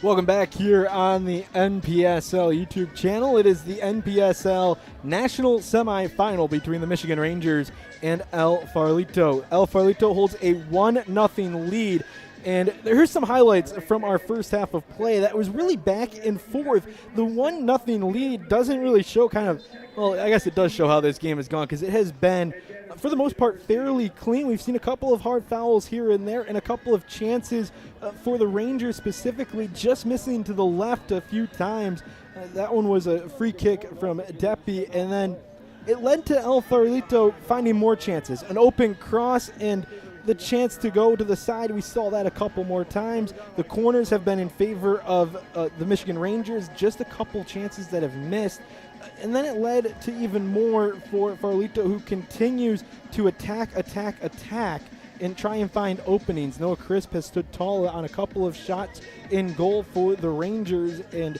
Welcome back here on the NPSL YouTube channel. It is the NPSL National Semifinal between the Michigan Rangers and El Farolito. El Farolito holds a 1-0 lead. And here's some highlights from our first half of play that was really back and forth. The 1-0 lead doesn't really show well, I guess it does show how this game has gone, because it has been, for the most part, fairly clean. We've seen a couple of hard fouls here and there and a couple of chances for the Rangers specifically, just missing to the left a few times. That one was a free kick from Deppy, and then it led to El Farolito finding more chances. An open cross and the chance to go to the side. We saw that a couple more times. The corners have been in favor of the Michigan Rangers, just a couple chances that have missed. And then it led to even more for Farolito, who continues to attack, and try and find openings. Noah Crisp has stood tall on a couple of shots in goal for the Rangers, and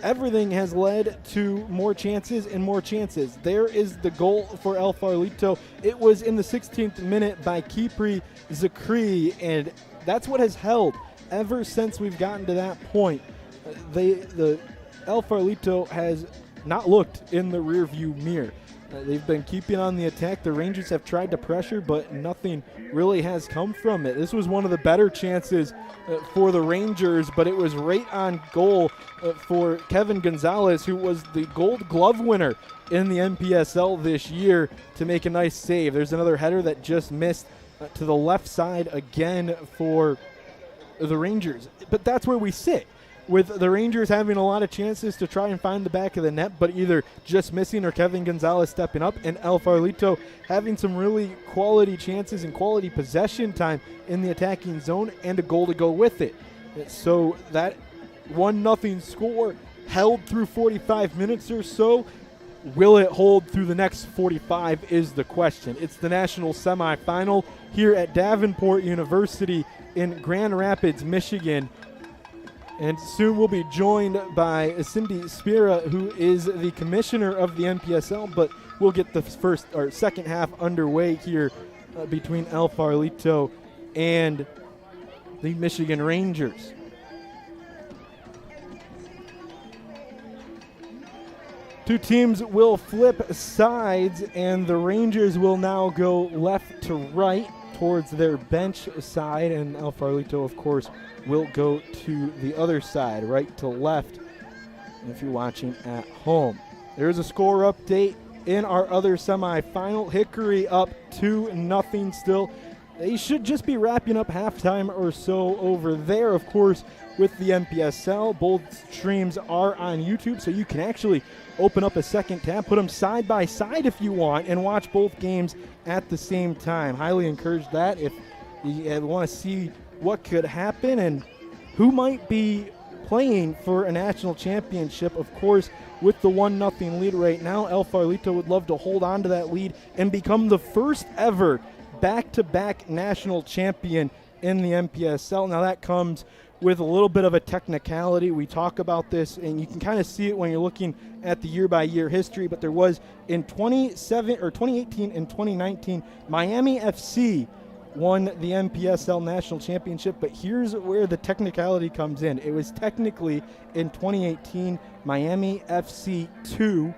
everything has led to more chances and more chances. There is the goal for El Farolito. It was in the 16th minute by Kipri Zakri, and that's what has held ever since we've gotten to that point. The El Farolito has not looked in the rearview mirror. They've been keeping on the attack. The Rangers have tried to pressure, but nothing really has come from it. This was one of the better chances for the Rangers, but it was right on goal for Kevin Gonzalez, who was the Gold Glove winner in the NPSL this year, to make a nice save. There's another header that just missed to the left side again for the Rangers. But that's where we sit, with the Rangers having a lot of chances to try and find the back of the net, but either just missing or Kevin Gonzalez stepping up, and El Farolito having some really quality chances and quality possession time in the attacking zone, and a goal to go with it. So that 1-0 score held through 45 minutes or so. Will it hold through the next 45 is the question. It's the national semifinal here at Davenport University in Grand Rapids, Michigan. And soon we'll be joined by Cindy Spira, who is the commissioner of the NPSL, but we'll get the second half underway here between El Farolito and the Michigan Rangers. Two teams will flip sides, and the Rangers will now go left to right towards their bench side, and El Farolito, of course, will go to the other side, right to left, if you're watching at home. There's a score update in our other semifinal. Hickory up 2-0 still. They should just be wrapping up halftime or so over there. Of course, with the NPSL, both streams are on YouTube, so you can actually open up a second tab, put them side by side if you want, and watch both games at the same time. Highly encourage that if you want to see what could happen and who might be playing for a national championship. Of course, with the 1-0 lead right now, El Farolito would love to hold on to that lead and become the first ever back-to-back national champion in the NPSL. Now that comes with a little bit of a technicality. We talk about this, and you can kind of see it when you're looking at the year-by-year history, but there was in 2018 and 2019, Miami FC won the NPSL National Championship, but here's where the technicality comes in. It was technically in 2018 Miami FC 2,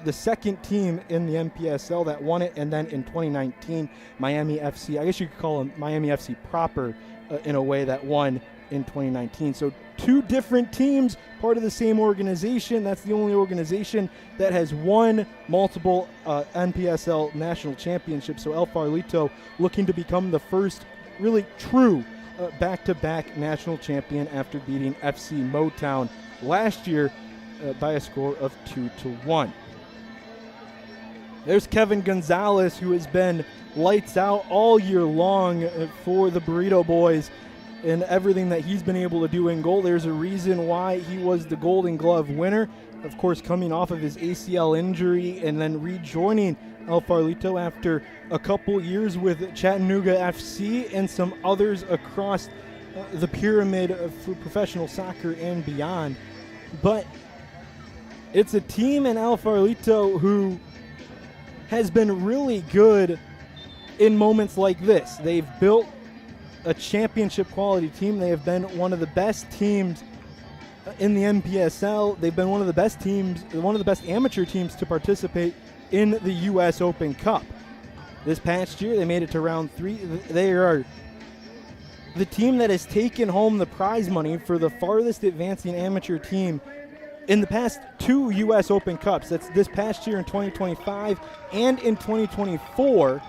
the second team in the NPSL that won it, and then in 2019 Miami FC, I guess you could call them Miami FC proper in a way, that won in 2019. So two different teams, part of the same organization. That's the only organization that has won multiple NPSL national championships. So El Farolito looking to become the first really true back-to-back national champion after beating FC Motown last year by a score of 2-1. There's Kevin Gonzalez, who has been lights out all year long for the Burrito Boys, and everything that he's been able to do in goal. There's a reason why he was the Golden Glove winner, of course, coming off of his ACL injury and then rejoining El Farolito after a couple years with Chattanooga FC and some others across the pyramid of professional soccer and beyond. But it's a team in El Farolito who has been really good in moments like this. They've built a championship quality team. They have been one of the best teams in the NPSL. They've been one of the best teams, one of the best amateur teams to participate in the U.S. Open Cup. This past year, they made it to round 3. They are the team that has taken home the prize money for the farthest advancing amateur team in the past 2 U.S. Open Cups. That's this past year in 2025 and in 2024.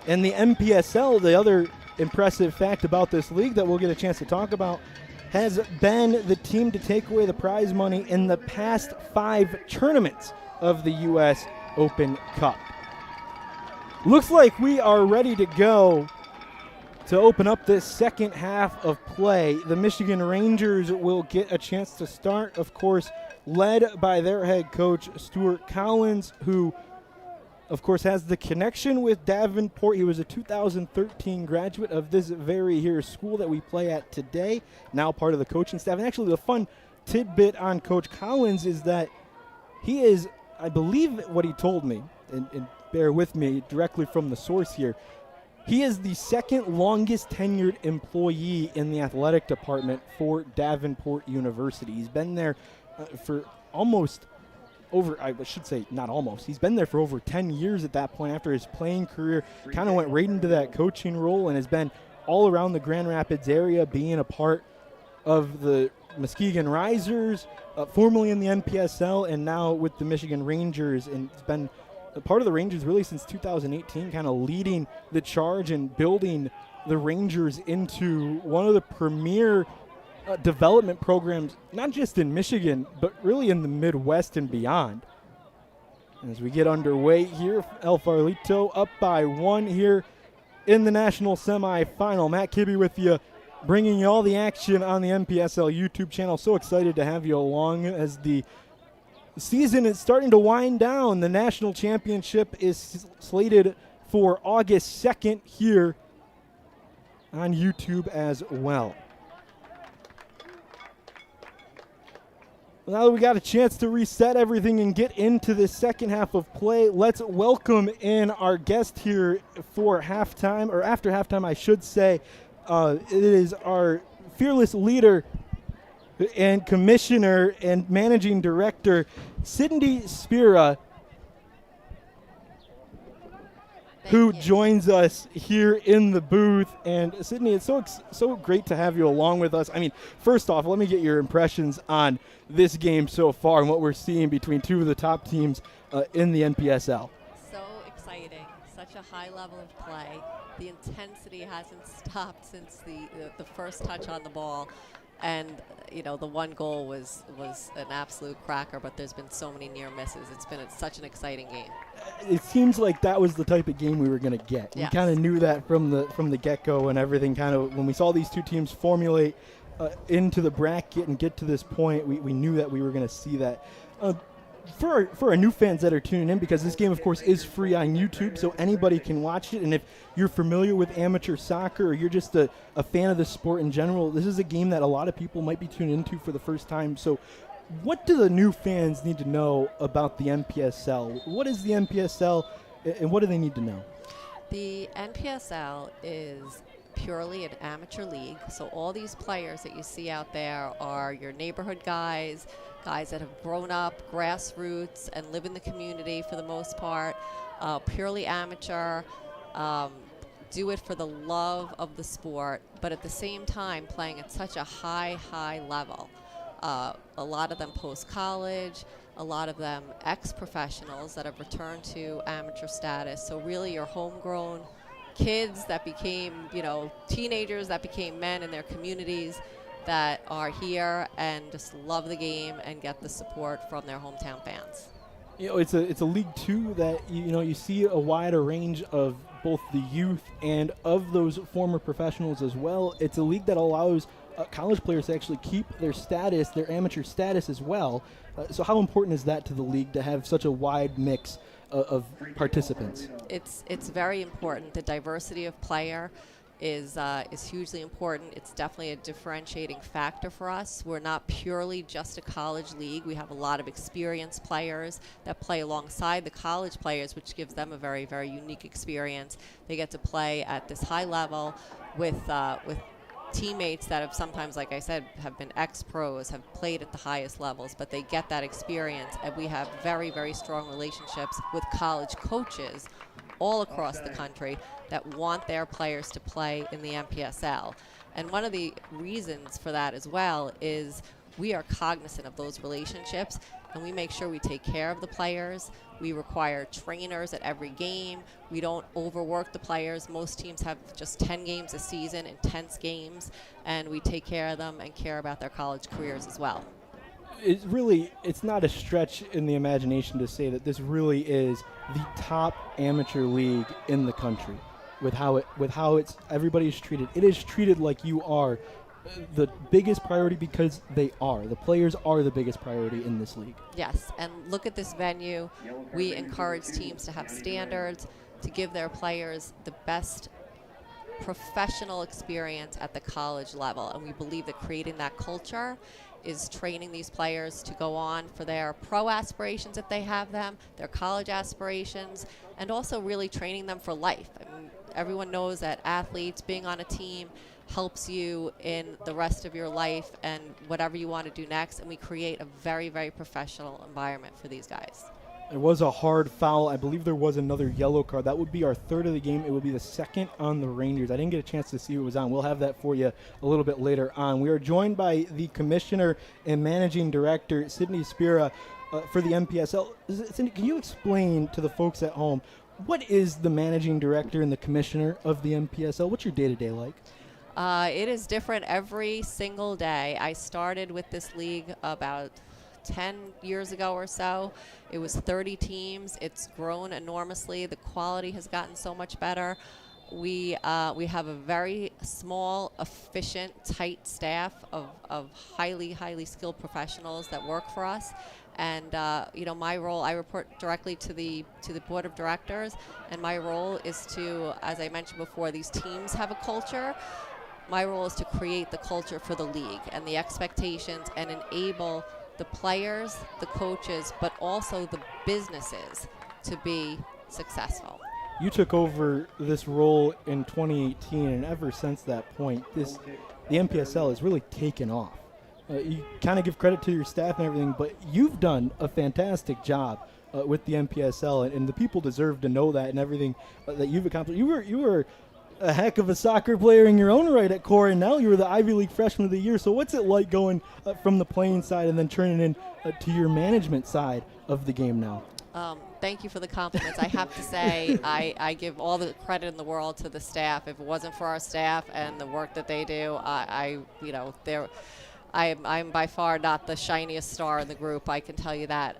And the NPSL, the other impressive fact about this league that we'll get a chance to talk about, has been the team to take away the prize money in the past 5 tournaments of the U.S. Open Cup. Looks like we are ready to go to open up this second half of play. The Michigan Rangers will get a chance to start, of course, led by their head coach, Stuart Collins, who, of course, has the connection with Davenport. He was a 2013 graduate of this very here school that we play at today, now part of the coaching staff. And actually, the fun tidbit on Coach Collins is that he is, I believe what he told me, and bear with me directly from the source here, he is the second longest tenured employee in the athletic department for Davenport University. He's been there for almost over, I should say not almost, he's been there for over 10 years at that point after his playing career, kind of went right into that coaching role and has been all around the Grand Rapids area, being a part of the Muskegon Risers, formerly in the NPSL, and now with the Michigan Rangers, and it's been a part of the Rangers really since 2018, kind of leading the charge and building the Rangers into one of the premier development programs, not just in Michigan, but really in the Midwest and beyond. And as we get underway here, El Farolito up by 1 here in the national semifinal. Matt Kibbe with you, bringing you all the action on the NPSL YouTube channel. So excited to have you along as the season is starting to wind down. The national championship is slated for August 2nd here on YouTube as well. Now that we got a chance to reset everything and get into the second half of play, let's welcome in our guest here for halftime, or after halftime, I should say. It is our fearless leader and commissioner and managing director, Cindy Spira, who joins us here in the booth. And Sydney, it's so great to have you along with us. I mean, first off, let me get your impressions on this game so far and what we're seeing between 2 of the top teams in the NPSL. So exciting, such a high level of play. The intensity hasn't stopped since the first touch on the ball. And, you know, the one goal was an absolute cracker, but there's been so many near misses. It's been such an exciting game. It seems like that was the type of game we were going to get. Yes. We kind of knew that from the get-go, and everything kind of, when we saw these 2 teams formulate into the bracket and get to this point, we knew that we were going to see that. For our new fans that are tuning in, because this game, of course, is free on YouTube, so anybody can watch it. And if you're familiar with amateur soccer or you're just a fan of the sport in general, this is a game that a lot of people might be tuning into for the first time. So what do the new fans need to know about the NPSL? What is the NPSL, and what do they need to know? The NPSL is purely an amateur league, so all these players that you see out there are your neighborhood guys that have grown up grassroots and live in the community for the most part, purely amateur, do it for the love of the sport, but at the same time playing at such a high level. A lot of them post-college, a lot of them ex-professionals that have returned to amateur status, so really your homegrown kids that became, teenagers that became men in their communities that are here and just love the game and get the support from their hometown fans. It's a league too that you see a wider range of both the youth and of those former professionals as well. It's a league that allows college players to actually keep their status, their amateur status as well. So how important is that to the league to have such a wide mix of participants? It's very important. The diversity of player is hugely important. It's definitely a differentiating factor for us. We're not purely just a college league. We have a lot of experienced players that play alongside the college players, which gives them a very, very unique experience. They get to play at this high level with teammates that have sometimes, like I said, have been ex-pros, have played at the highest levels, but they get that experience, and we have very, very strong relationships with college coaches all across the country that want their players to play in the NPSL. And one of the reasons for that as well is we are cognizant of those relationships, and we make sure we take care of the players. We require trainers at every game. We don't overwork the players. Most teams have just 10 games a season, intense games, and we take care of them and care about their college careers as well. It's not a stretch in the imagination to say that this really is the top amateur league in the country with how it's everybody's treated. It is treated like you are the biggest priority, because the players are the biggest priority in this league. Yes, and look at this venue. We encourage teams to have standards, to give their players the best professional experience at the college level, and we believe that creating that culture is training these players to go on for their pro aspirations if they have them, their college aspirations, and also really training them for life. I mean, everyone knows that athletes, being on a team, helps you in the rest of your life and whatever you want to do next, and we create a very, very professional environment for these guys. It was a hard foul. I believe there was another yellow card. That would be our third of the game. It would be the second on the Rangers. I didn't get a chance to see who was on. We'll have that for you a little bit later on. We are joined by the Commissioner and Managing Director, Sydney Spira, for the NPSL. Sydney, can you explain to the folks at home, what is the Managing Director and the Commissioner of the NPSL? What's your day-to-day like? It is different every single day. I started with this league about 10 years ago or so. It was 30 teams. It's grown enormously. The quality has gotten so much better. We have a very small, efficient, tight staff of highly, highly skilled professionals that work for us. And my role, I report directly to the board of directors, and my role is to, as I mentioned before, these teams have a culture. My role is to create the culture for the league and the expectations, and enable the players, the coaches, but also the businesses to be successful. You took over this role in 2018, and ever since that point, the NPSL has really taken off. You kind of give credit to your staff and everything, but you've done a fantastic job with the NPSL, and the people deserve to know that and everything that you've accomplished. You were a heck of a soccer player in your own right at core, and now you're the Ivy League Freshman of the Year. So what's it like going from the playing side and then turning in to your management side of the game now? Thank you for the compliments. I have to say, I give all the credit in the world to the staff. If it wasn't for our staff and the work that they do, I'm by far not the shiniest star in the group, I can tell you that.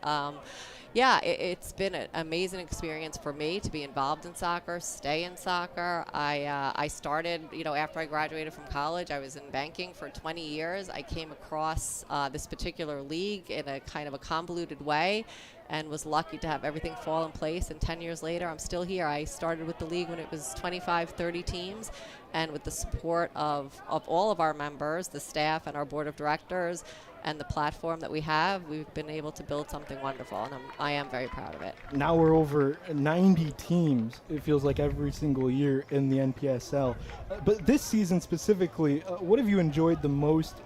It's been an amazing experience for me to be involved in soccer, stay in soccer. I started, after I graduated from college, I was in banking for 20 years. I came across this particular league in a kind of a convoluted way, and was lucky to have everything fall in place. And 10 years later, I'm still here. I started with the league when it was 25, 30 teams, and with the support of all of our members, the staff and our board of directors, and the platform that we have, we've been able to build something wonderful, and I am very proud of it. Now we're over 90 teams, it feels like, every single year in the NPSL. But this season specifically, what have you enjoyed the most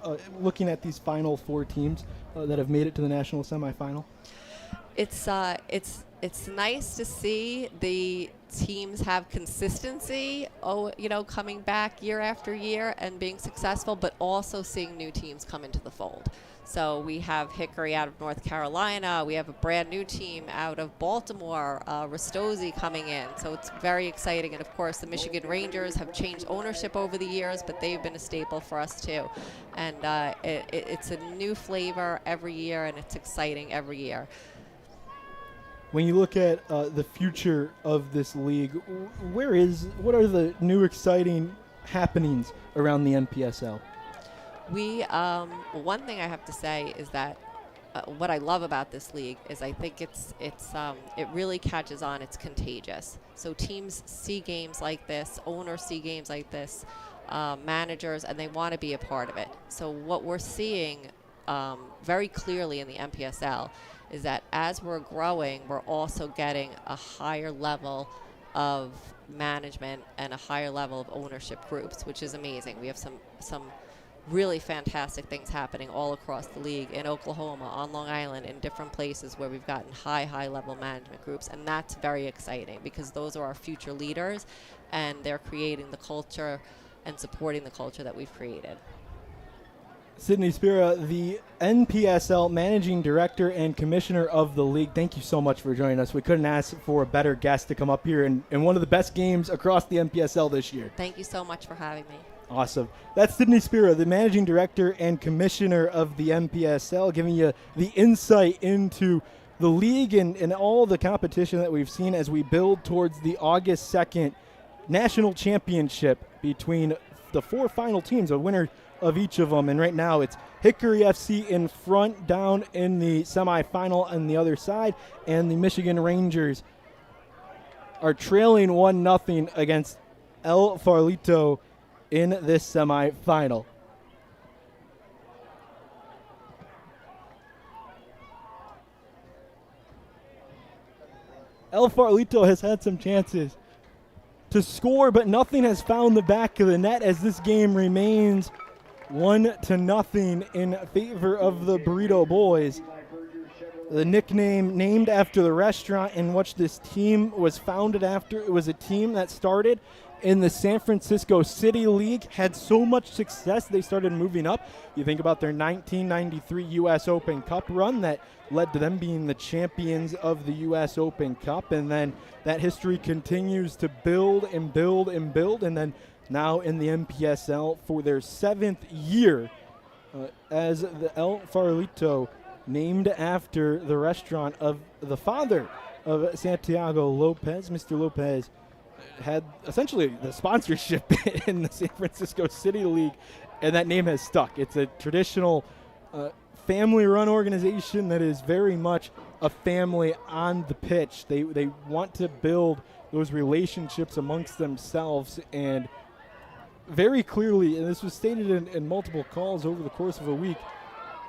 looking at these final four teams that have made it to the national semifinal? It's nice to see the teams have consistency, coming back year after year and being successful, but also seeing new teams come into the fold. So we have Hickory out of North Carolina. We have a brand new team out of Baltimore, Ristosi, coming in. So it's very exciting. And of course, the Michigan Rangers have changed ownership over the years, but they've been a staple for us too. And it's a new flavor every year, and it's exciting every year. When you look at the future of this league, what are the new exciting happenings around the NPSL? One thing I have to say is that what I love about this league is I think it really catches on. It's contagious. So teams see games like this, owners see games like this, managers, and they want to be a part of it. So what we're seeing very clearly in the NPSL is that as we're growing, we're also getting a higher level of management and a higher level of ownership groups, which is amazing. We have some really fantastic things happening all across the league, in Oklahoma, on Long Island, in different places where we've gotten high level management groups, and that's very exciting because those are our future leaders, and they're creating the culture and supporting the culture that we've created. Sydney Spira, the NPSL Managing Director and Commissioner of the league, thank you so much for joining us. We couldn't ask for a better guest to come up here in one of the best games across the NPSL this year. Thank you so much for having me. Awesome. That's Sydney Spira, the Managing Director and Commissioner of the NPSL, giving you the insight into the league and all the competition that we've seen as we build towards the August 2nd National Championship between the 4 final teams, a winner of each of them. And right now it's Hickory FC in front down in the semifinal on the other side, and the Michigan Rangers are trailing 1-0 against El Farolito in this semifinal. El Farolito has had some chances to score, but nothing has found the back of the net as this game remains 1-0 in favor of the Burrito Boys. The nickname named after the restaurant in which this team was founded after. It was a team that started in the San Francisco City League, had so much success they started moving up. You think about their 1993 U.S. Open Cup run that led to them being the champions of the U.S. Open Cup, and then that history continues to build and build and build, and then now in the NPSL for their 7th year as the El Farolito, named after the restaurant of the father of Santiago Lopez. Mr. Lopez had essentially the sponsorship in the San Francisco City League, and that name has stuck. It's a traditional family-run organization that is very much a family on the pitch. They want to build those relationships amongst themselves, and very clearly, and this was stated in multiple calls over the course of a week,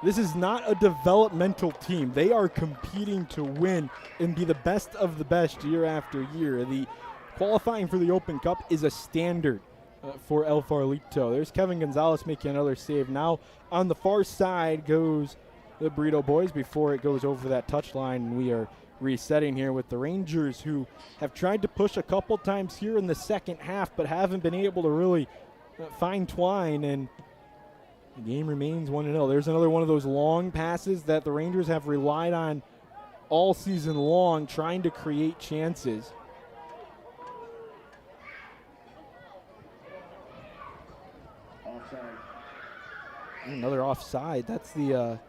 this is not a developmental team. They are competing to win and be the best of the best year after year. The qualifying for the Open Cup is a standard for El Farolito. There's Kevin Gonzalez making another save. Now on the far side goes the Burrito Boys before it goes over that touchline. We are resetting here with the Rangers, who have tried to push a couple times here in the second half but haven't been able to really find twine, and the game remains 1-0. There's another one of those long passes that the Rangers have relied on all season long, trying to create chances. Offside. Another offside. That's the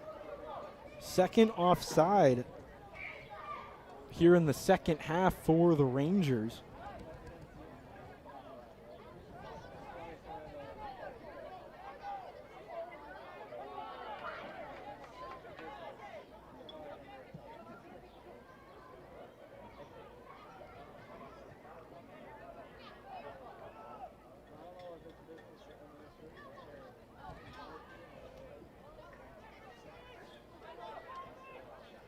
second offside here in the second half for the Rangers.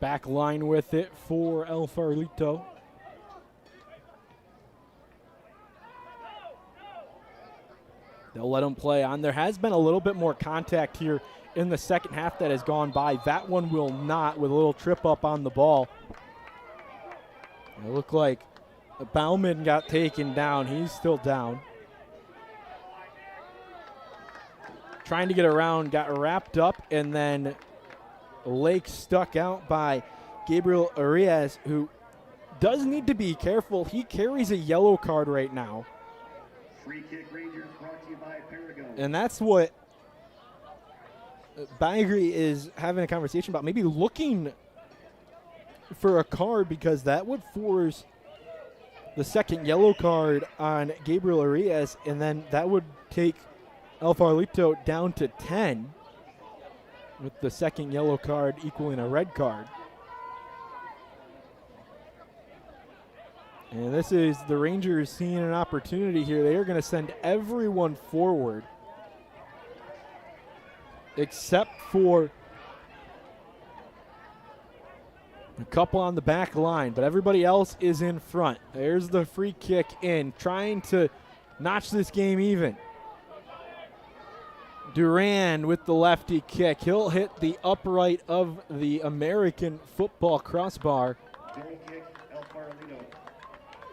Back line with it for El Farolito. They'll let him play on. There has been a little bit more contact here in the second half that has gone by. That one will not, with a little trip up on the ball. It looked like Bauman got taken down. He's still down. Trying to get around, got wrapped up, and then Lake stuck out by Gabriel Arias, who does need to be careful. He carries a yellow card right now. Free kick Rangers brought to you by Paragon. And that's what Bagri is having a conversation about, maybe looking for a card, because that would force the second yellow card on Gabriel Arias, and then that would take El Farolito down to 10. With the second yellow card equaling a red card. And this is the Rangers seeing an opportunity here. They are going to send everyone forward except for A couple on the back line, but everybody else is in front. There's the free kick in, trying to notch this game even. Duran with the lefty kick. He'll hit the upright of the American football crossbar. Goal kick, El Farolito.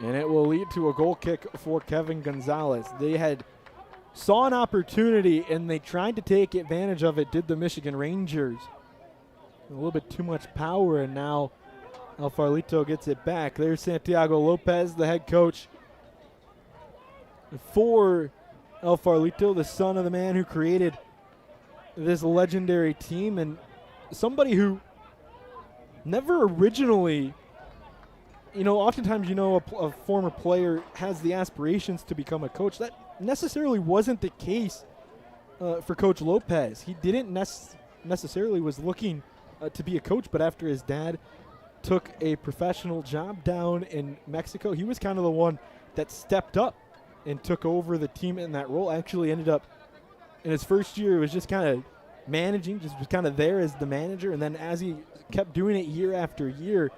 And it will lead to a goal kick for Kevin Gonzalez. They saw an opportunity and they tried to take advantage of it, did the Michigan Rangers. A little bit too much power, and now El Farolito gets it back. There's Santiago Lopez, the head coach for El Farolito, the son of the man who created this legendary team, and somebody who never originally, oftentimes, a former player has the aspirations to become a coach. That necessarily wasn't the case for Coach Lopez. He didn't necessarily was looking to be a coach, but after his dad took a professional job down in Mexico, he was kind of the one that stepped up and took over the team in that role. Actually ended up in his first year, it was just kind of managing, just was kind of there as the manager. And then as he kept doing it year after year,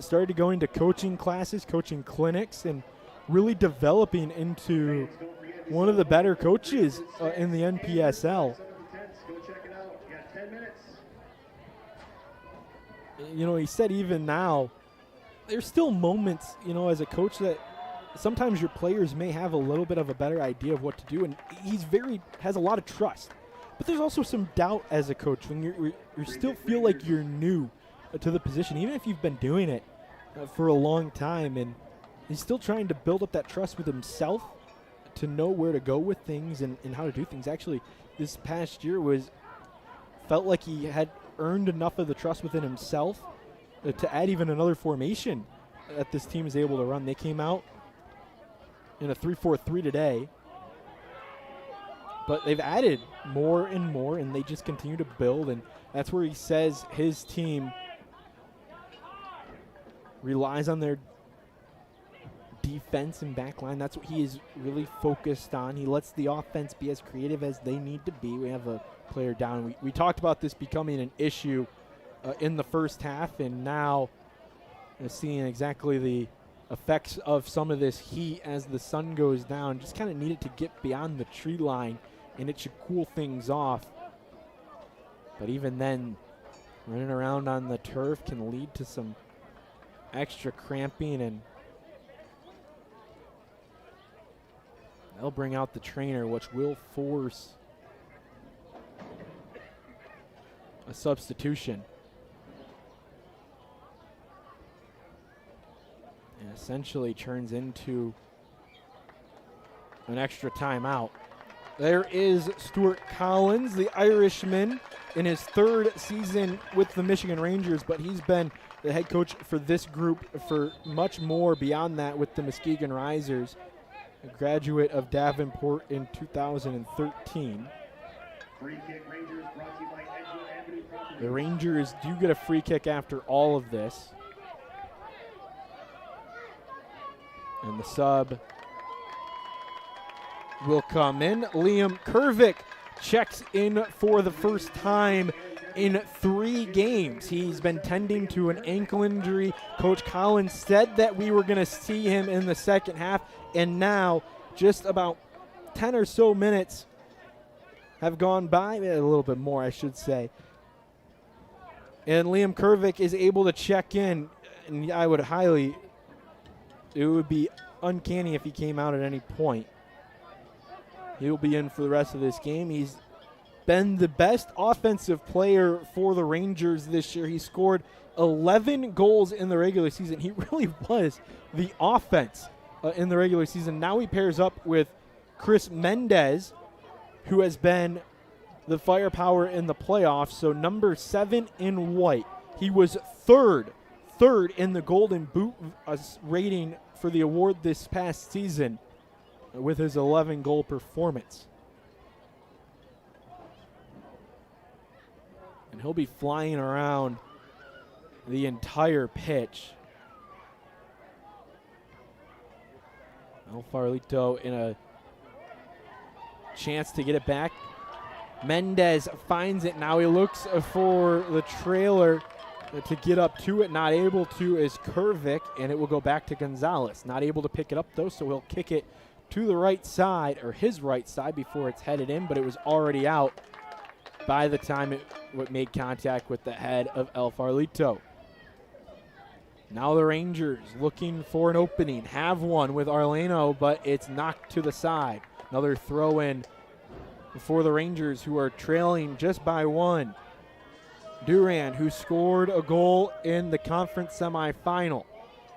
started going to coaching classes, coaching clinics, and really developing into one of the better coaches in the NPSL. Go check it out. You got 10 minutes. He said even now, there's still moments, as a coach that sometimes your players may have a little bit of a better idea of what to do, and has a lot of trust. But there's also some doubt as a coach when you still feel like you're new to the position, even if you've been doing it for a long time, and he's still trying to build up that trust with himself to know where to go with things and how to do things. Actually, this past year felt like he had earned enough of the trust within himself to add even another formation that this team is able to run. They came out in a 3-4-3 today, but they've added more and more, and they just continue to build, and that's where he says his team relies on their defense and back line. That's what he is really focused on. He lets the offense be as creative as they need to be. We have a player down. We talked about this becoming an issue in the first half, and now seeing exactly the effects of some of this heat as the sun goes down. Just kind of needed to get beyond the tree line, and it should cool things off. But even then, running around on the turf can lead to some extra cramping, and they'll bring out the trainer, which will force a substitution. And essentially turns into an extra timeout. There is Stuart Collins, the Irishman, in his third season with the Michigan Rangers, but he's been the head coach for this group for much more beyond that with the Muskegon Risers, a graduate of Davenport in 2013. Free kick, Rangers, brought to you by Edgewood Avenue Properties. The Rangers do get a free kick after all of this. And the sub will come in. Liam Kervick checks in for the first time in 3 games. He's been tending to an ankle injury. Coach Collins said that we were going to see him in the second half, and now just about 10 or so minutes have gone by, a little bit more I should say, and Liam Kervick is able to check in, and it would be uncanny if he came out at any point. He'll be in for the rest of this game. He's been the best offensive player for the Rangers this year. He scored 11 goals in the regular season. He really was the offense in the regular season. Now he pairs up with Chris Mendez, who has been the firepower in the playoffs. So number 7 in white. He was third in the Golden Boot rating for the award this past season with his 11-goal performance. And he'll be flying around the entire pitch. El Farolito in a chance to get it back. Mendez finds it. Now he looks for the trailer. to get up to it. Not able to is Kervik, and it will go back to Gonzalez. Not able to pick it up, though, so he'll kick it to the right side, or his right side, before it's headed in, but it was already out by the time it made contact with the head of El Farolito. Now the Rangers looking for an opening. Have one with Arleno, but it's knocked to the side. Another throw in for the Rangers, who are trailing just by one. Duran, who scored a goal in the conference semifinal,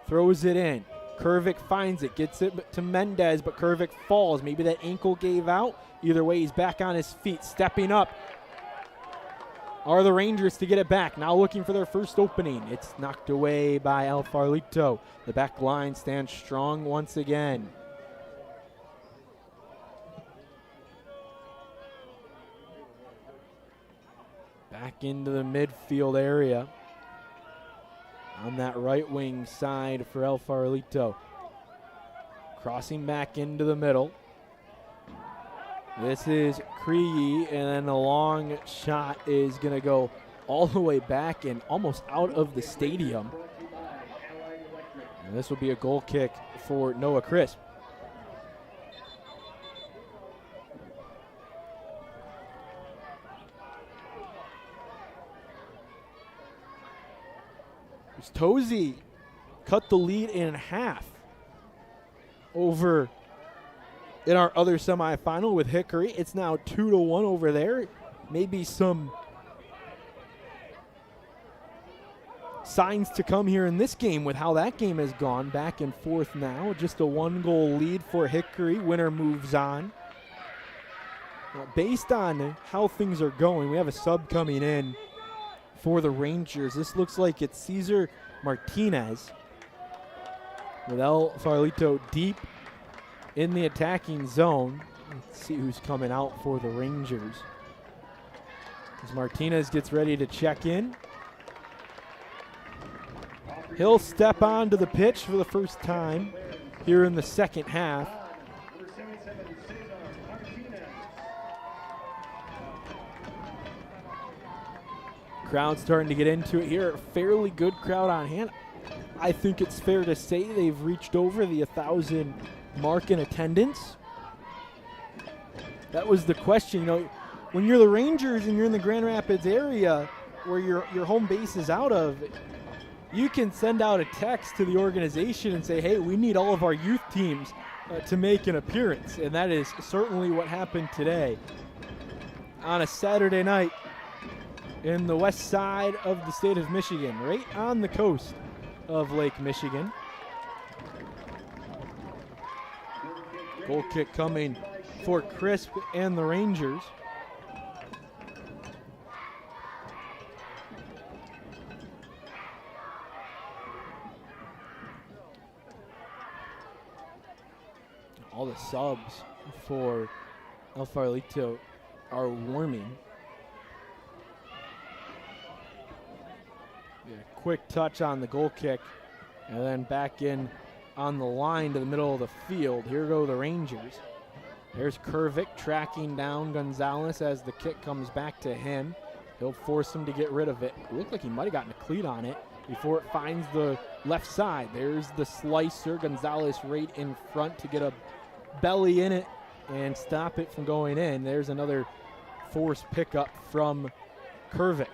throws it in. Kervik finds it, gets it to Mendez, but Kervik falls. Maybe that ankle gave out. Either way, he's back on his feet, stepping up. Are the Rangers to get it back? Now looking for their first opening. It's knocked away by El Farolito. The back line stands strong once again. Back into the midfield area. On that right wing side for El Farolito. Crossing back into the middle. This is Kriege, and then the long shot is going to go all the way back and almost out of the stadium. And this will be a goal kick for Noah Crisp. Tozy cut the lead in half over in our other semifinal with Hickory. It's now 2-1 over there. Maybe some signs to come here in this game with how that game has gone back and forth now. Just a 1-goal lead for Hickory. Winner moves on. Based on how things are going, we have a sub coming in for the Rangers. This looks like it's Cesar Martinez with El Farolito deep in the attacking zone. Let's see who's coming out for the Rangers. As Martinez gets ready to check in. He'll step onto the pitch for the first time here in the second half. Crowd starting to get into it here. A fairly good crowd on hand. I think it's fair to say they've reached over the 1,000 mark in attendance. That was the question. You know, when you're the Rangers and you're in the Grand Rapids area where your home base is out of, you can send out a text to the organization and say, hey, we need all of our youth teams to make an appearance. And that is certainly what happened today on a Saturday night in the west side of the state of Michigan, right on the coast of Lake Michigan. Goal kick coming for Crisp and the Rangers. All the subs for El Farolito are warming. Quick touch on the goal kick, and then back in on the line to the middle of the field. Here go the Rangers. There's Kervik tracking down Gonzalez as the kick comes back to him. He'll force him to get rid of it. It looked like he might have gotten a cleat on it before it finds the left side. There's the slicer. Gonzalez right in front to get a belly in it and stop it from going in. There's another forced pickup from Kervik.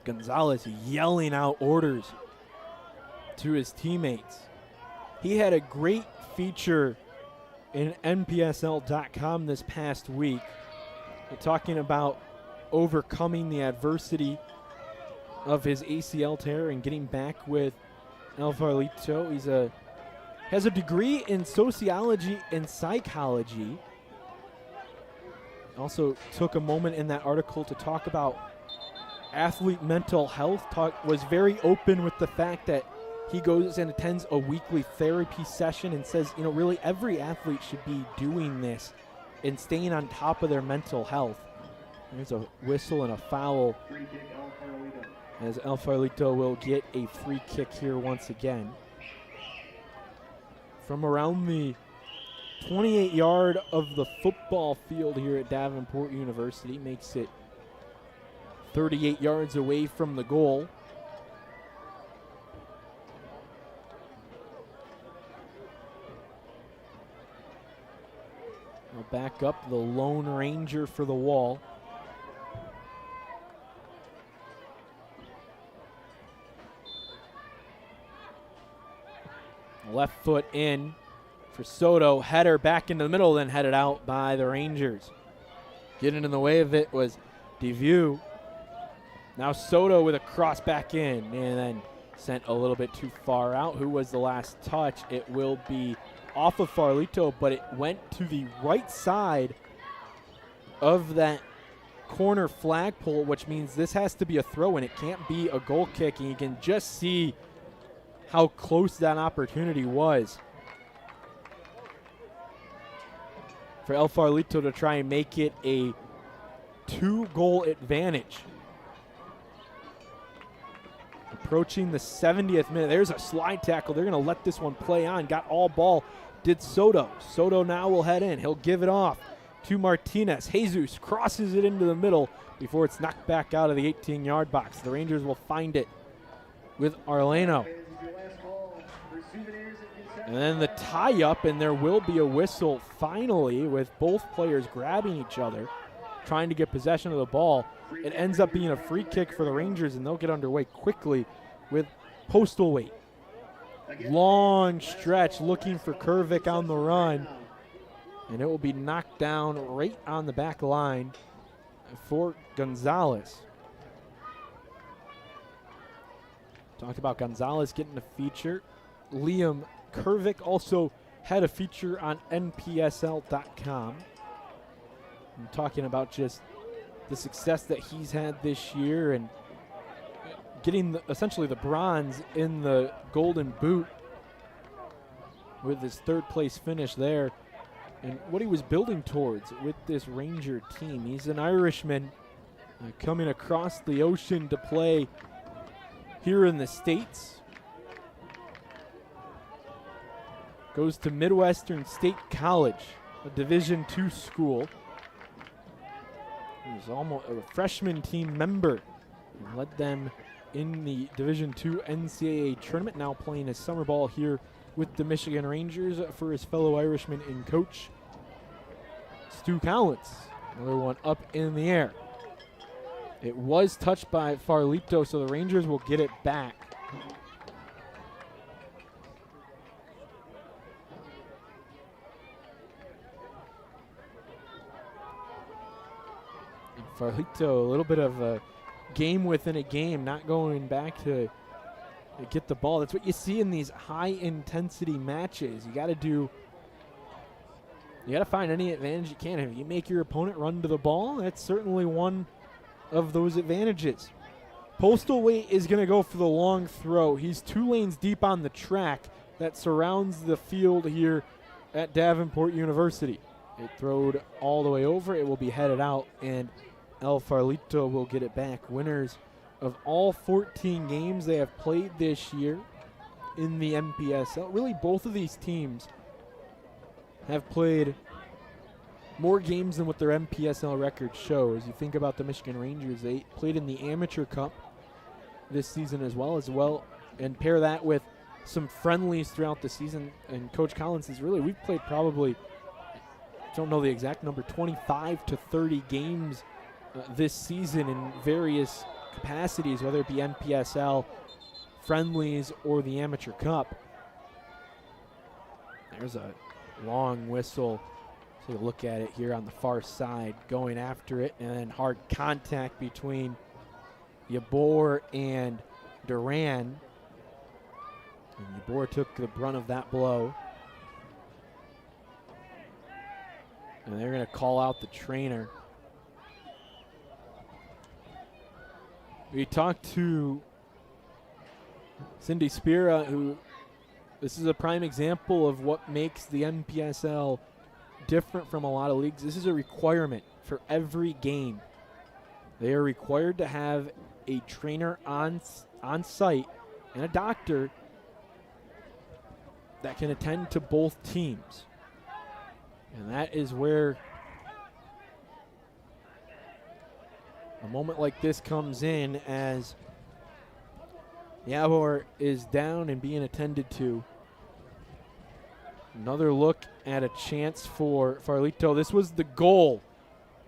Gonzalez yelling out orders to his teammates. He had a great feature in NPSL.com this past week, talking about overcoming the adversity of his ACL tear and getting back with El Farolito. Has a degree in sociology and psychology. Also took a moment in that article to talk about athlete mental health. Was very open with the fact that he goes and attends a weekly therapy session and says, you know, really every athlete should be doing this and staying on top of their mental health. There's a whistle and a foul as El Farolito will get a free kick here once again. From around the 28-yard of the football field here at Davenport University. Makes it 38 yards away from the goal. We'll back up the Lone Ranger for the wall. Left foot in for Soto. Header back into the middle, then headed out by the Rangers. Getting in the way of it was DeVue. Now Soto with a cross back in, and then sent a little bit too far out. Who was the last touch? It will be off of Farolito, but it went to the right side of that corner flagpole, which means this has to be a throw, and it can't be a goal kick. And you can just see how close that opportunity was for El Farolito to try and make it a 2-goal advantage. Approaching the 70th minute. There's a slide tackle. They're going to let this one play on. Got all ball. Did Soto. Soto now will head in. He'll give it off to Martinez. Jesus crosses it into the middle before it's knocked back out of the 18-yard box. The Rangers will find it with Arleno. And then the tie-up, and there will be a whistle finally with both players grabbing each other, trying to get possession of the ball. It ends up being a free kick for the Rangers, and they'll get underway quickly with Postal Weight. Long stretch looking for Kervik on the run, and it will be knocked down right on the back line for Gonzalez. Talked about Gonzalez getting a feature. Liam Kervik also had a feature on NPSL.com. I'm talking about just the success that he's had this year and getting essentially the bronze in the Golden Boot with his third-place finish there and what he was building towards with this Ranger team. He's an Irishman coming across the ocean to play here in the States. Goes to Midwestern State College, a Division II school. He was almost a freshman team member and led them in the Division II NCAA tournament, now playing his summer ball here with the Michigan Rangers for his fellow Irishman and coach, Stu Collins. Another one up in the air. It was touched by Farolito, so the Rangers will get it back. Farolito, a little bit of a game within a game, not going back to get the ball. That's what you see in these high-intensity matches. You got to find any advantage you can. If you make your opponent run to the ball, that's certainly one of those advantages. Postal Weight is going to go for the long throw. He's 2 lanes deep on the track that surrounds the field here at Davenport University. It throwed all the way over. It will be headed out, and El Farolito will get it back. Winners of all 14 games they have played this year in the NPSL. Really, both of these teams have played more games than what their NPSL record shows. You think about the Michigan Rangers, they played in the Amateur Cup this season as well, and pair that with some friendlies throughout the season. And Coach Collins says, really, we've played probably, I don't know the exact number, 25 to 30 games this season in various capacities, whether it be NPSL, friendlies, or the Amateur Cup. There's a long whistle. Take a look at it here on the far side, going after it, and then hard contact between Yabor and Duran. And Yabor took the brunt of that blow. And they're going to call out the trainer. We talked to Cindy Spira, who this is a prime example of what makes the NPSL different from a lot of leagues. This is a requirement for every game. They are required to have a trainer on site and a doctor that can attend to both teams. And that is where a moment like this comes in, as Yavor is down and being attended to. Another look at a chance for Farolito. This was the goal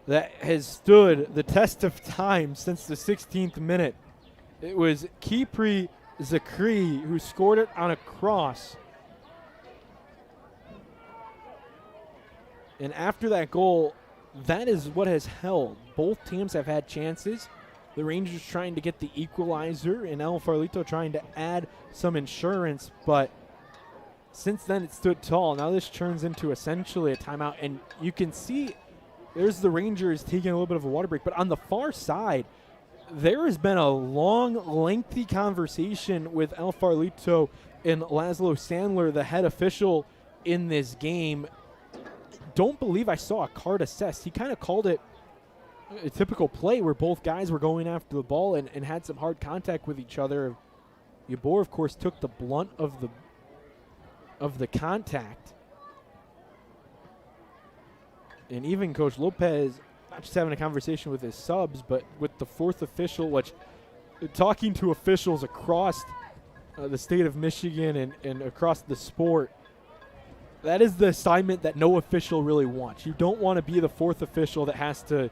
that has stood the test of time since the 16th minute. It was Kipri Zakri who scored it on a cross. And after that goal, that is what has held. Both teams have had chances. The Rangers trying to get the equalizer and El Farolito trying to add some insurance, but since then it stood tall. Now this turns into essentially a timeout, and you can see there's the Rangers taking a little bit of a water break, but on the far side, there has been a long, lengthy conversation with El Farolito and Laszlo Sandler, the head official in this game. Don't believe I saw a card assessed. He kind of called it a typical play where both guys were going after the ball and had some hard contact with each other. Yabor, of course, took the blunt of the contact. And even Coach Lopez, not just having a conversation with his subs, but with the fourth official, which talking to officials across the state of Michigan and across the sport, that is the assignment that no official really wants. You don't want to be the fourth official that has to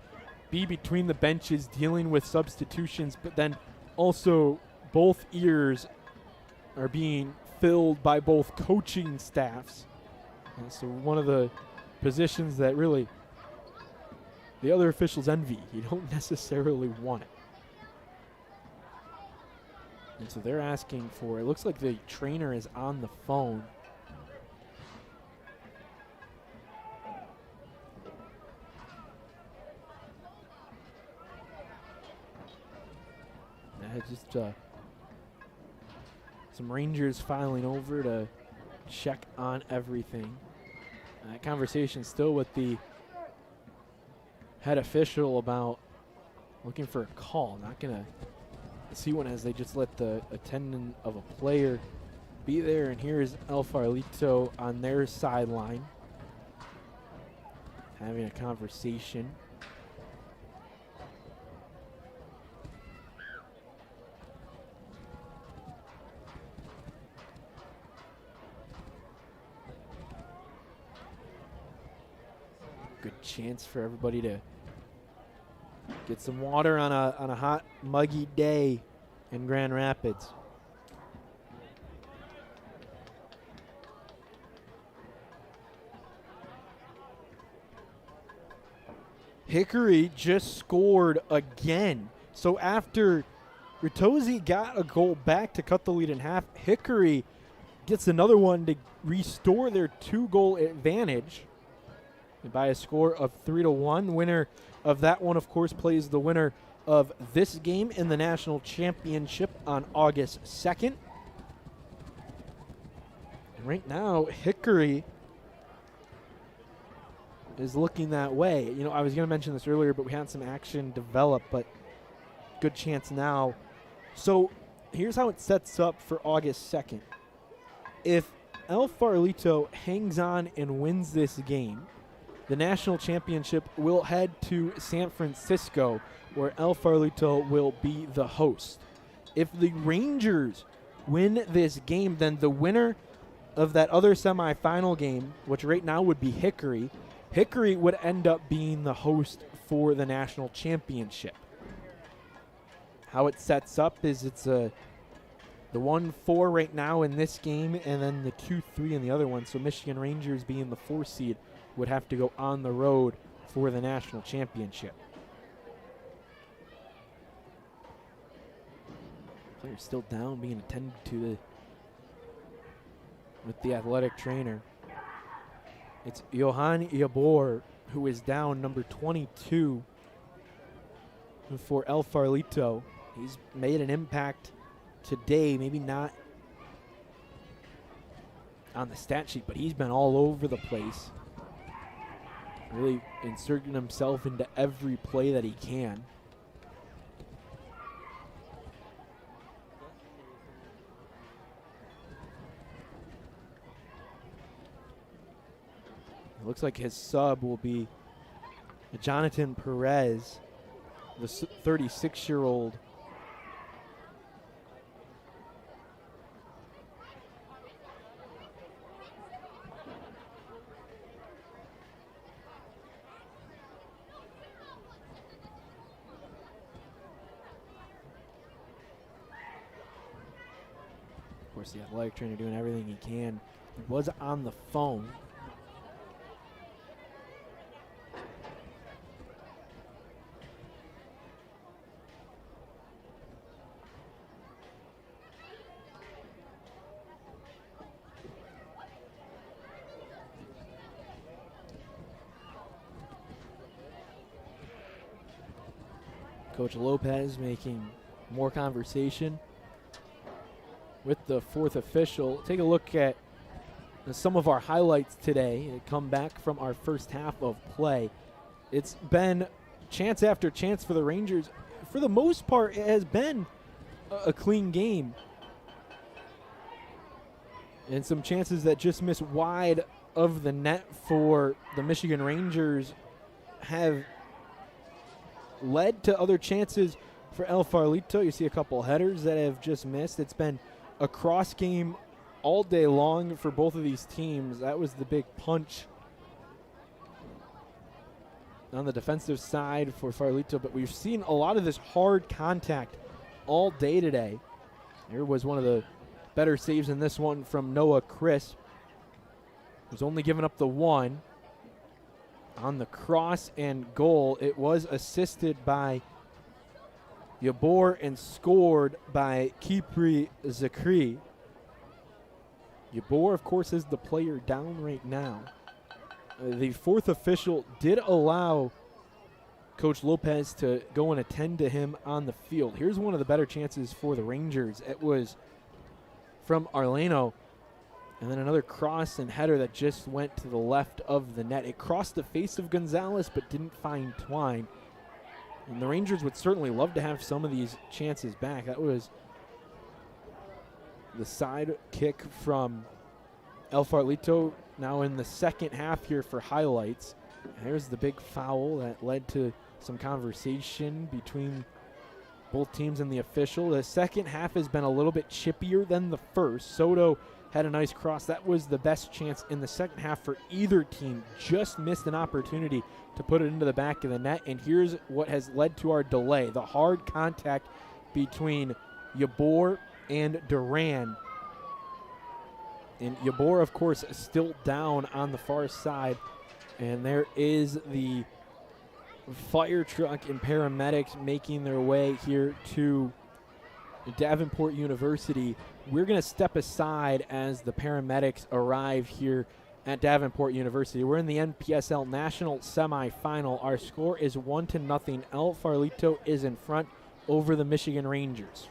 be between the benches dealing with substitutions, but then also both ears are being filled by both coaching staffs. And so one of the positions that really the other officials envy. You don't necessarily want it. And so they're asking for, it looks like the trainer is on the phone. Just some Rangers filing over to check on everything. That conversation still with the head official about looking for a call. Not going to see one as they just let the attendant of a player be there. And here's El Farolito on their sideline having a conversation. Good chance for everybody to get some water on a hot, muggy day in Grand Rapids. Hickory just scored again. So after Ritozzi got a goal back to cut the lead in half, Hickory gets another one to restore their 2-goal advantage by a score of 3-1. Winner of that one, of course, plays the winner of this game in the national championship on August 2nd. And right now, Hickory is looking that way. You know, I was going to mention this earlier, but we had some action develop, but good chance now. So here's how it sets up for August 2nd. If El Farolito hangs on and wins this game, the national championship will head to San Francisco, where El Farolito will be the host. If the Rangers win this game, then the winner of that other semifinal game, which right now would be Hickory, Hickory would end up being the host for the national championship. How it sets up is it's the 1-4 right now in this game, and then the 2-3 in the other one. So Michigan Rangers, being the 4 seed, would have to go on the road for the national championship. Player still down, being attended to with the athletic trainer. It's Johan Yabor, who is down, number 22 for El Farolito. He's made an impact today, maybe not on the stat sheet, but he's been all over the place. Really inserting himself into every play that he can. It looks like his sub will be Jonathan Perez, the 36-year-old. Of course, the athletic trainer doing everything he can. He was on the phone. Coach Lopez making more conversation with the fourth official. Take a look at some of our highlights today that come back from our first half of play. It's been chance after chance for the Rangers. For the most part, it has been a clean game. And some chances that just miss wide of the net for the Michigan Rangers have led to other chances for El Farolito. You see a couple headers that have just missed. It's been a cross game all day long for both of these teams. That was the big punch on the defensive side for Farolito, but we've seen a lot of this hard contact all day today. There was one of the better saves in this one from Noah Chris, who's only given up the one. On the cross and goal, it was assisted by Yabor and scored by Kipri Zakri. Yabor, of course, is the player down right now. The fourth official did allow Coach Lopez to go and attend to him on the field. Here's one of the better chances for the Rangers. It was from Arleno. And then another cross and header that just went to the left of the net. It crossed the face of Gonzalez but didn't find Twine. And the Rangers would certainly love to have some of these chances back. That was the side kick from El Farolito, now in the second half here for highlights. There's the big foul that led to some conversation between both teams and the official. The second half has been a little bit chippier than the first. Soto had a nice cross. That was the best chance in the second half for either team. Just missed an opportunity to put it into the back of the net. And here's what has led to our delay. The hard contact between Yabor and Duran. And Yabor, of course, is still down on the far side. And there is the fire truck and paramedics making their way here to Davenport University. We're going to step aside as the paramedics arrive here at Davenport University. We're in the NPSL National Semifinal. Our score is 1-0. El Farolito is in front over the Michigan Rangers.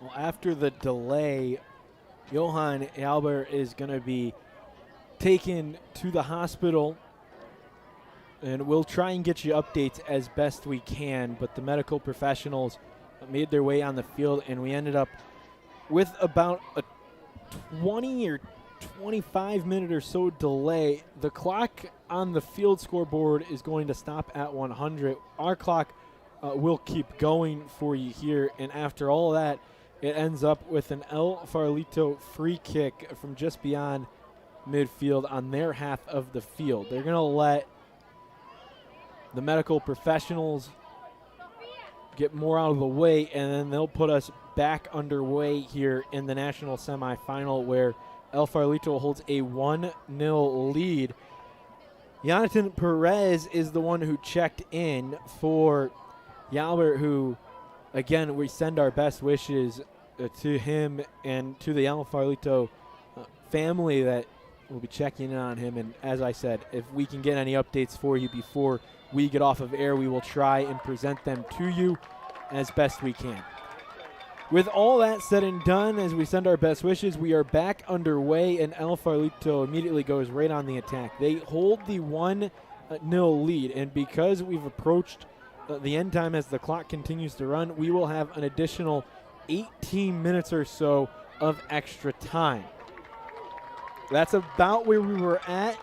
Well, after the delay, Johann Albert is going to be taken to the hospital, and we'll try and get you updates as best we can, but the medical professionals made their way on the field, and we ended up with about a 20 or 25 minute or so delay. The clock on the field scoreboard is going to stop at 100. Our clock will keep going for you here, and after all that, it ends up with an El Farolito free kick from just beyond midfield on their half of the field. They're going to let the medical professionals get more out of the way, and then they'll put us back underway here in the national semifinal, where El Farolito holds a 1-0 lead. Jonathan Perez is the one who checked in for Yalbert, who, again, we send our best wishes to him and to the El Farolito family that will be checking in on him. And as I said, if we can get any updates for you before we get off of air, we will try and present them to you as best we can. With all that said and done, as we send our best wishes, we are back underway, and El Farolito immediately goes right on the attack. They hold the 1-0 lead, and because we've approached the end time as the clock continues to run, we will have an additional 18 minutes or so of extra time. That's about where we were at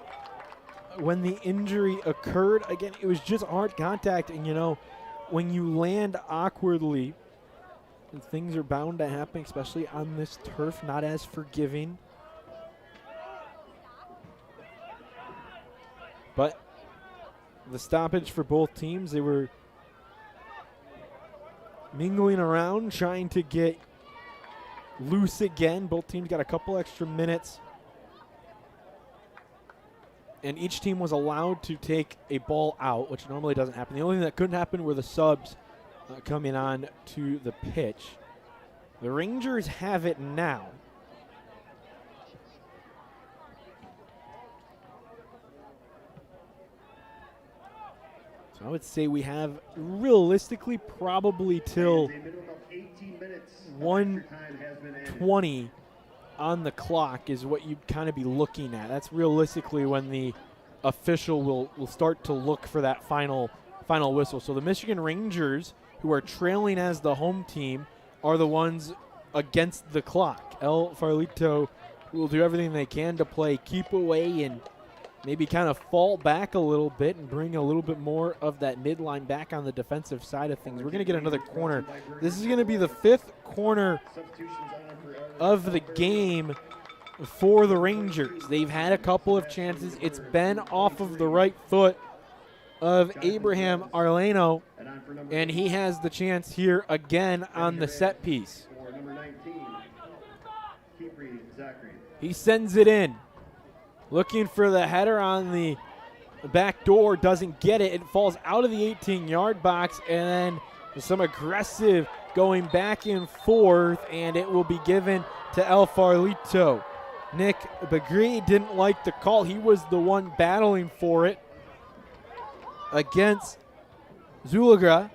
when the injury occurred. Again, it was just hard contact, and when you land awkwardly, and things are bound to happen, especially on this turf, not as forgiving. But the stoppage for both teams, they were mingling around, trying to get loose again. Both teams got a couple extra minutes, and each team was allowed to take a ball out, which normally doesn't happen. The only thing that couldn't happen were the subs coming on to the pitch. The Rangers have it now. So I would say we have realistically probably till 1:20 on the clock is what you'd kind of be looking at. That's realistically when the official will start to look for that final whistle. So the Michigan Rangers, who are trailing as the home team, are the ones against the clock. El Farolito will do everything they can to play keep away and maybe kind of fall back a little bit and bring a little bit more of that midline back on the defensive side of things. We're going to get another corner. This is going to be the 5th corner of the game for the Rangers. They've had a couple of chances. It's been off of the right foot of Abraham Arleno, and he has the chance here again on the set piece. He sends it in, looking for the header on the back door, doesn't get it. It falls out of the 18-yard box, and then some aggressive going back and forth, and it will be given to El Farolito. Nick Bagri didn't like the call. He was the one battling for it against Zulaga.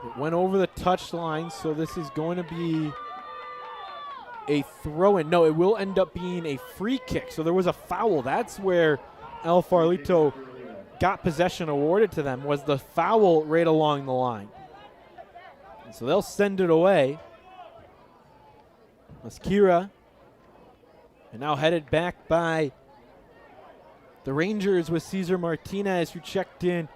It went over the touchline, so this is going to be a throw-in. No, it will end up being a free kick. So there was a foul. That's where El Farolito got possession awarded to them, was the foul right along the line. And so they'll send it away. Maskira, and now headed back by the Rangers with Cesar Martinez, who checked in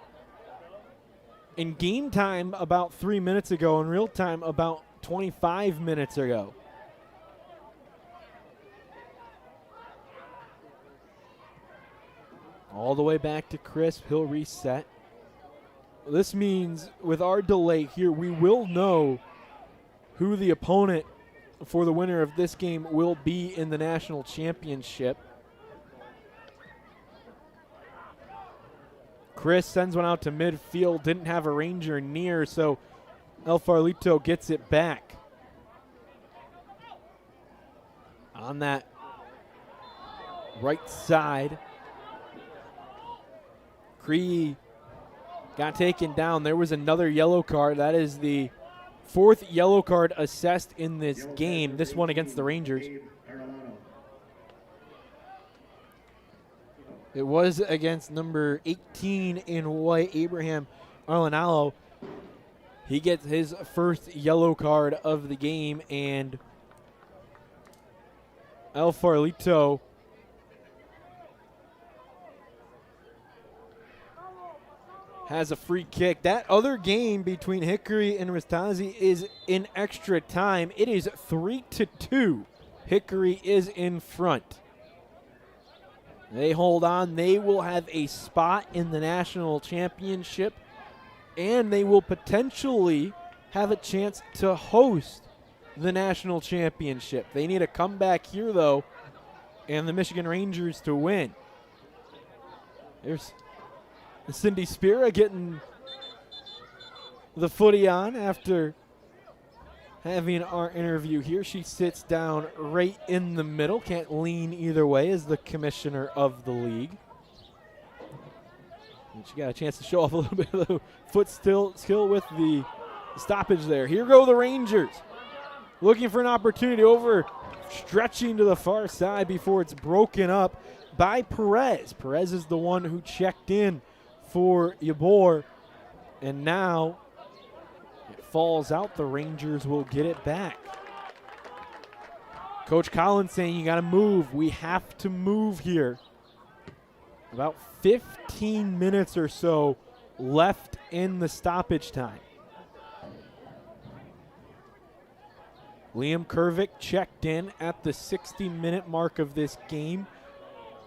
game time about 3 minutes ago, in real time about 25 minutes ago. All the way back to Crisp, he'll reset. This means with our delay here, we will know who the opponent for the winner of this game will be in the national championship. Chris sends one out to midfield, didn't have a Ranger near, so El Farolito gets it back. On that right side, Cree got taken down. There was another yellow card. That is the 4th yellow card assessed in this game, this one against the Rangers. It was against number 18 in white, Abraham Arlanalo. He gets his first yellow card of the game, and El Farolito has a free kick. That other game between Hickory and Rastazi is in extra time. It is 3-2. Hickory is in front. They hold on. They will have a spot in the national championship, and they will potentially have a chance to host the national championship. They need a comeback here, though, and the Michigan Rangers to win. There's Cindy Spira getting the footy on after having our interview here. She sits down right in the middle, can't lean either way as the commissioner of the league. And she got a chance to show off a little bit of the foot skill with the stoppage there. Here go the Rangers, looking for an opportunity, over stretching to the far side before it's broken up by Perez. Perez is the one who checked in for Yabor, and now it falls out. The Rangers will get it back. Coach Collins saying you got to move. We have to move here. About 15 minutes or so left in the stoppage time. Liam Kervick checked in at the 60-minute mark of this game.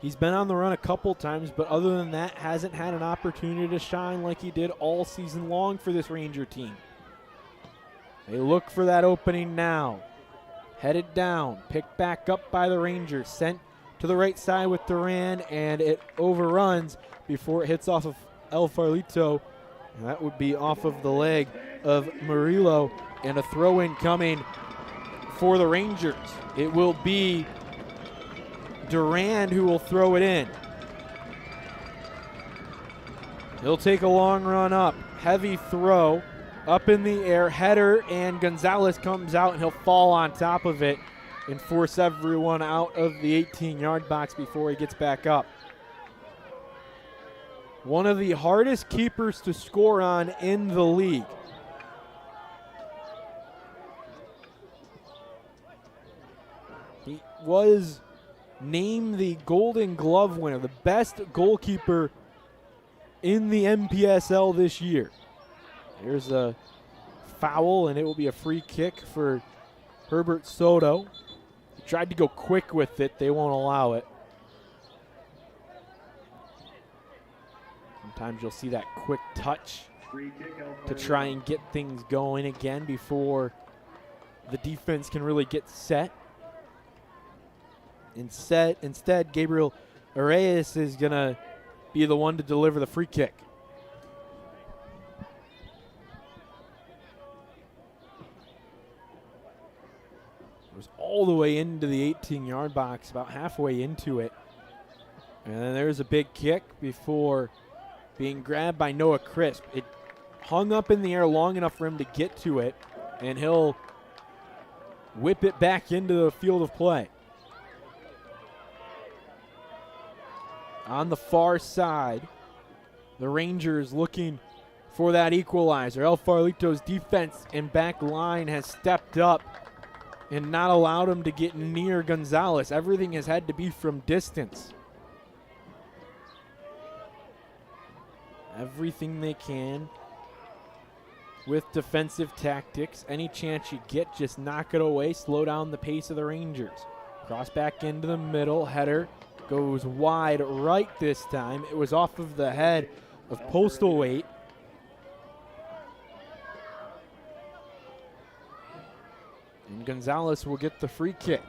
He's been on the run a couple times, but other than that, hasn't had an opportunity to shine like he did all season long for this Ranger team. They look for that opening now. Headed down, picked back up by the Rangers, sent to the right side with Duran, and it overruns before it hits off of El Farolito. And that would be off of the leg of Murillo, and a throw-in coming for the Rangers. It will be Duran who will throw it in. He'll take a long run up. Heavy throw up in the air. Header, and Gonzalez comes out, and he'll fall on top of it and force everyone out of the 18-yard box before he gets back up. One of the hardest keepers to score on in the league. He was named the Golden Glove winner, the best goalkeeper in the NPSL this year. There's a foul, and it will be a free kick for Herbert Soto. He tried to go quick with it. They won't allow it. Sometimes you'll see that quick touch to try and get things going again before the defense can really get set. Instead, Gabriel Arreyes is going to be the one to deliver the free kick. It was all the way into the 18-yard box, about halfway into it. And then there's a big kick before being grabbed by Noah Crisp. It hung up in the air long enough for him to get to it, and he'll whip it back into the field of play. On the far side, the Rangers looking for that equalizer. El Farolito's defense and back line has stepped up and not allowed him to get near Gonzalez. Everything has had to be from distance. Everything they can with defensive tactics. Any chance you get, just knock it away, slow down the pace of the Rangers. Cross back into the middle, header. Goes wide right this time. It was off of the head of Postal Weight. And Gonzalez will get the free kick.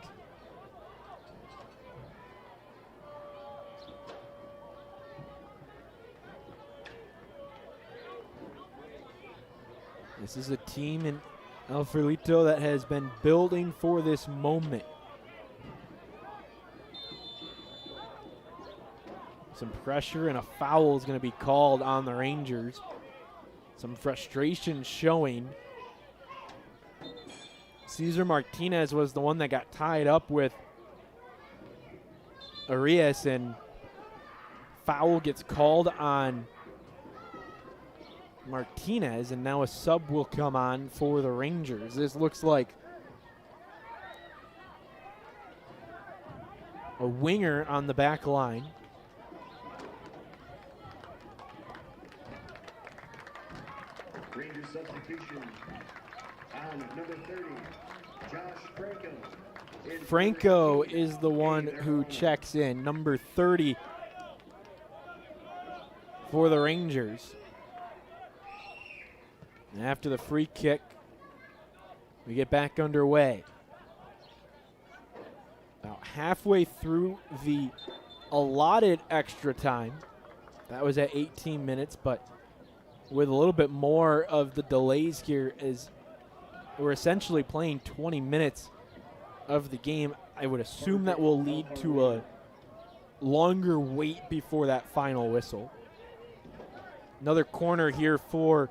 This is a team in El Farolito that has been building for this moment. Some pressure and a foul is going to be called on the Rangers. Some frustration showing. Cesar Martinez was the one that got tied up with Arias, and foul gets called on Martinez, and now a sub will come on for the Rangers. This looks like a winger on the back line. Rangers substitution on number 30, Josh Franco. Franco is the one who checks in, number 30 for the Rangers. And after the free kick, we get back underway. About halfway through the allotted extra time. That was at 18 minutes, but with a little bit more of the delays here, as we're essentially playing 20 minutes of the game. I would assume that will lead to a longer wait before that final whistle. Another corner here for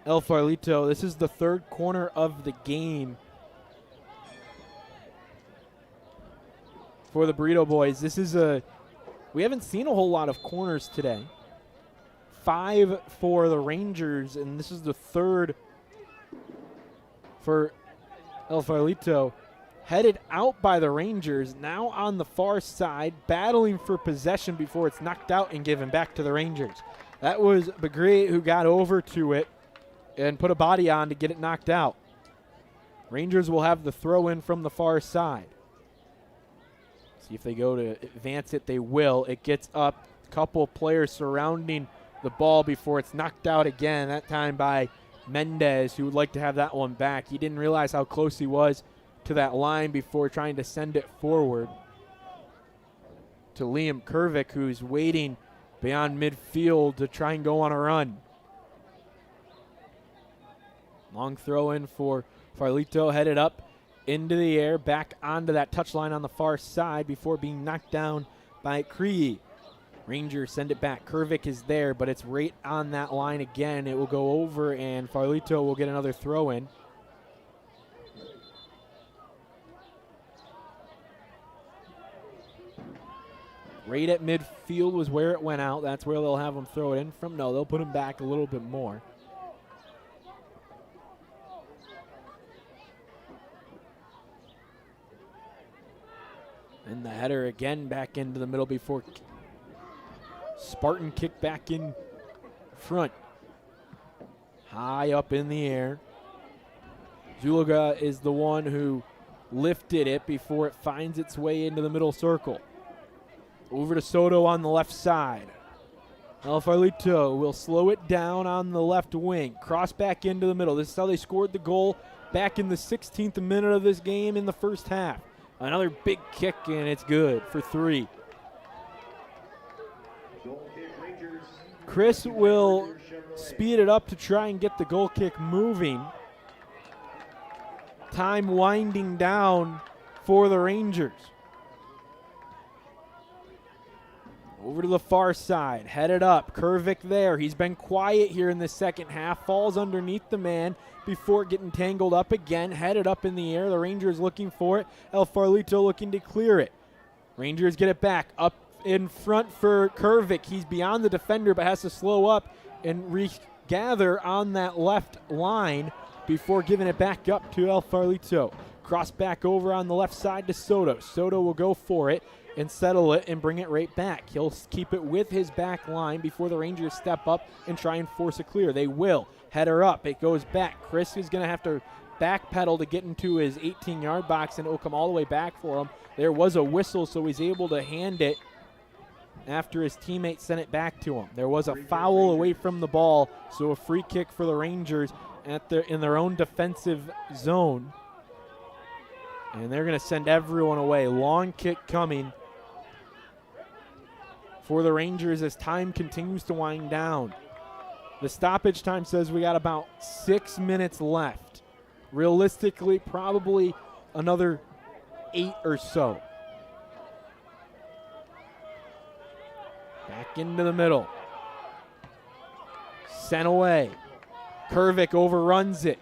El Farolito. This is the third corner of the game for the Burrito Boys. This is we haven't seen a whole lot of corners today. 5 for the Rangers, and this is the third for El Farolito. Headed out by the Rangers, now on the far side, battling for possession before it's knocked out and given back to the Rangers. That was Begray who got over to it and put a body on to get it knocked out. Rangers will have the throw in from the far side. See if they go to advance it. They will. It gets up. A couple of players surrounding the ball before it's knocked out again, that time by Mendez, who would like to have that one back. He didn't realize how close he was to that line before trying to send it forward to Liam Kervick, who's waiting beyond midfield to try and go on a run. Long throw in for Farolito, headed up into the air, back onto that touchline on the far side before being knocked down by Cree. Rangers send it back. Kervick is there, but it's right on that line again. It will go over, and Farolito will get another throw in. Right at midfield was where it went out. That's where they'll have him throw it in from. No, they'll put him back a little bit more. And the header again back into the middle before Spartan kick back in front. High up in the air. Zuluga is the one who lifted it before it finds its way into the middle circle. Over to Soto on the left side. El Farolito will slow it down on the left wing. Cross back into the middle. This is how they scored the goal back in the 16th minute of this game in the first half. Another big kick, and it's good for 3. Chris will speed it up to try and get the goal kick moving. Time winding down for the Rangers. Over to the far side, headed up, Kervick there. He's been quiet here in the second half, falls underneath the man before getting tangled up again, headed up in the air. The Rangers looking for it. El Farolito looking to clear it. Rangers get it back, up in front for Kervick. He's beyond the defender but has to slow up and regather on that left line before giving it back up to El Farolito. Cross back over on the left side to Soto. Soto will go for it and settle it and bring it right back. He'll keep it with his back line before the Rangers step up and try and force a clear. They will. Header up. It goes back. Chris is going to have to backpedal to get into his 18-yard box, and it will come all the way back for him. There was a whistle, so he's able to hand it after his teammate sent it back to him. There was a foul away from the ball, so a free kick for the Rangers in their own defensive zone. And they're going to send everyone away. Long kick coming for the Rangers as time continues to wind down. The stoppage time says we got about 6 minutes left. Realistically, probably another 8 or so. Back into the middle. Sent away. Kervik overruns it.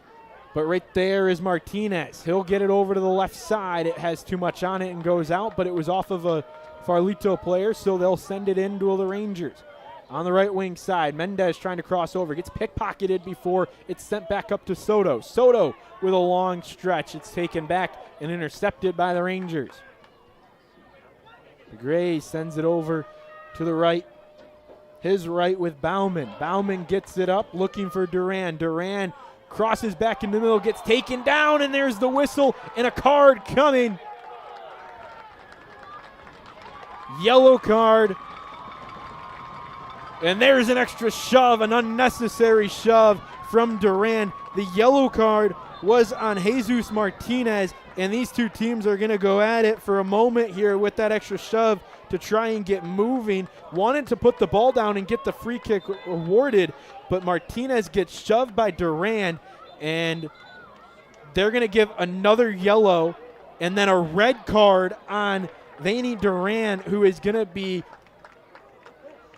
But right there is Martinez. He'll get it over to the left side. It has too much on it and goes out, but it was off of a Farolito player, so they'll send it into the Rangers. On the right wing side, Mendez trying to cross over. Gets pickpocketed before it's sent back up to Soto. Soto with a long stretch. It's taken back and intercepted by the Rangers. Gray sends it over to the right. His right with Bauman. Bauman gets it up looking for Duran. Duran crosses back in the middle, gets taken down, and there's the whistle and a card coming. Yellow card. And there's an extra shove, an unnecessary shove from Duran. The yellow card was on Jesus Martinez, and these two teams are going to go at it for a moment here with that extra shove to try and get moving. Wanted to put the ball down and get the free kick awarded, but Martinez gets shoved by Duran, and they're going to give another yellow and then a red card on Vaney Duran, who is going to be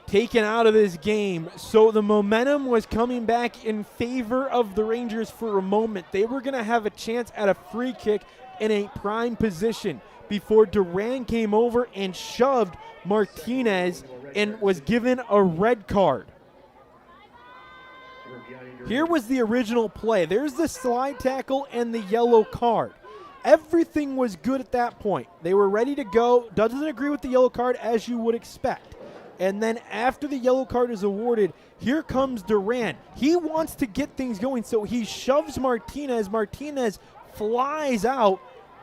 taken out of this game. So the momentum was coming back in favor of the Rangers for a moment. They were going to have a chance at a free kick in a prime position before Duran came over and shoved Martinez and was given a red card. Here was the original play. There's the slide tackle and the yellow card. Everything was good at that point. They were ready to go. Doesn't agree with the yellow card, as you would expect. And then after the yellow card is awarded, here comes Duran. He wants to get things going, so he shoves Martinez. Martinez flies out,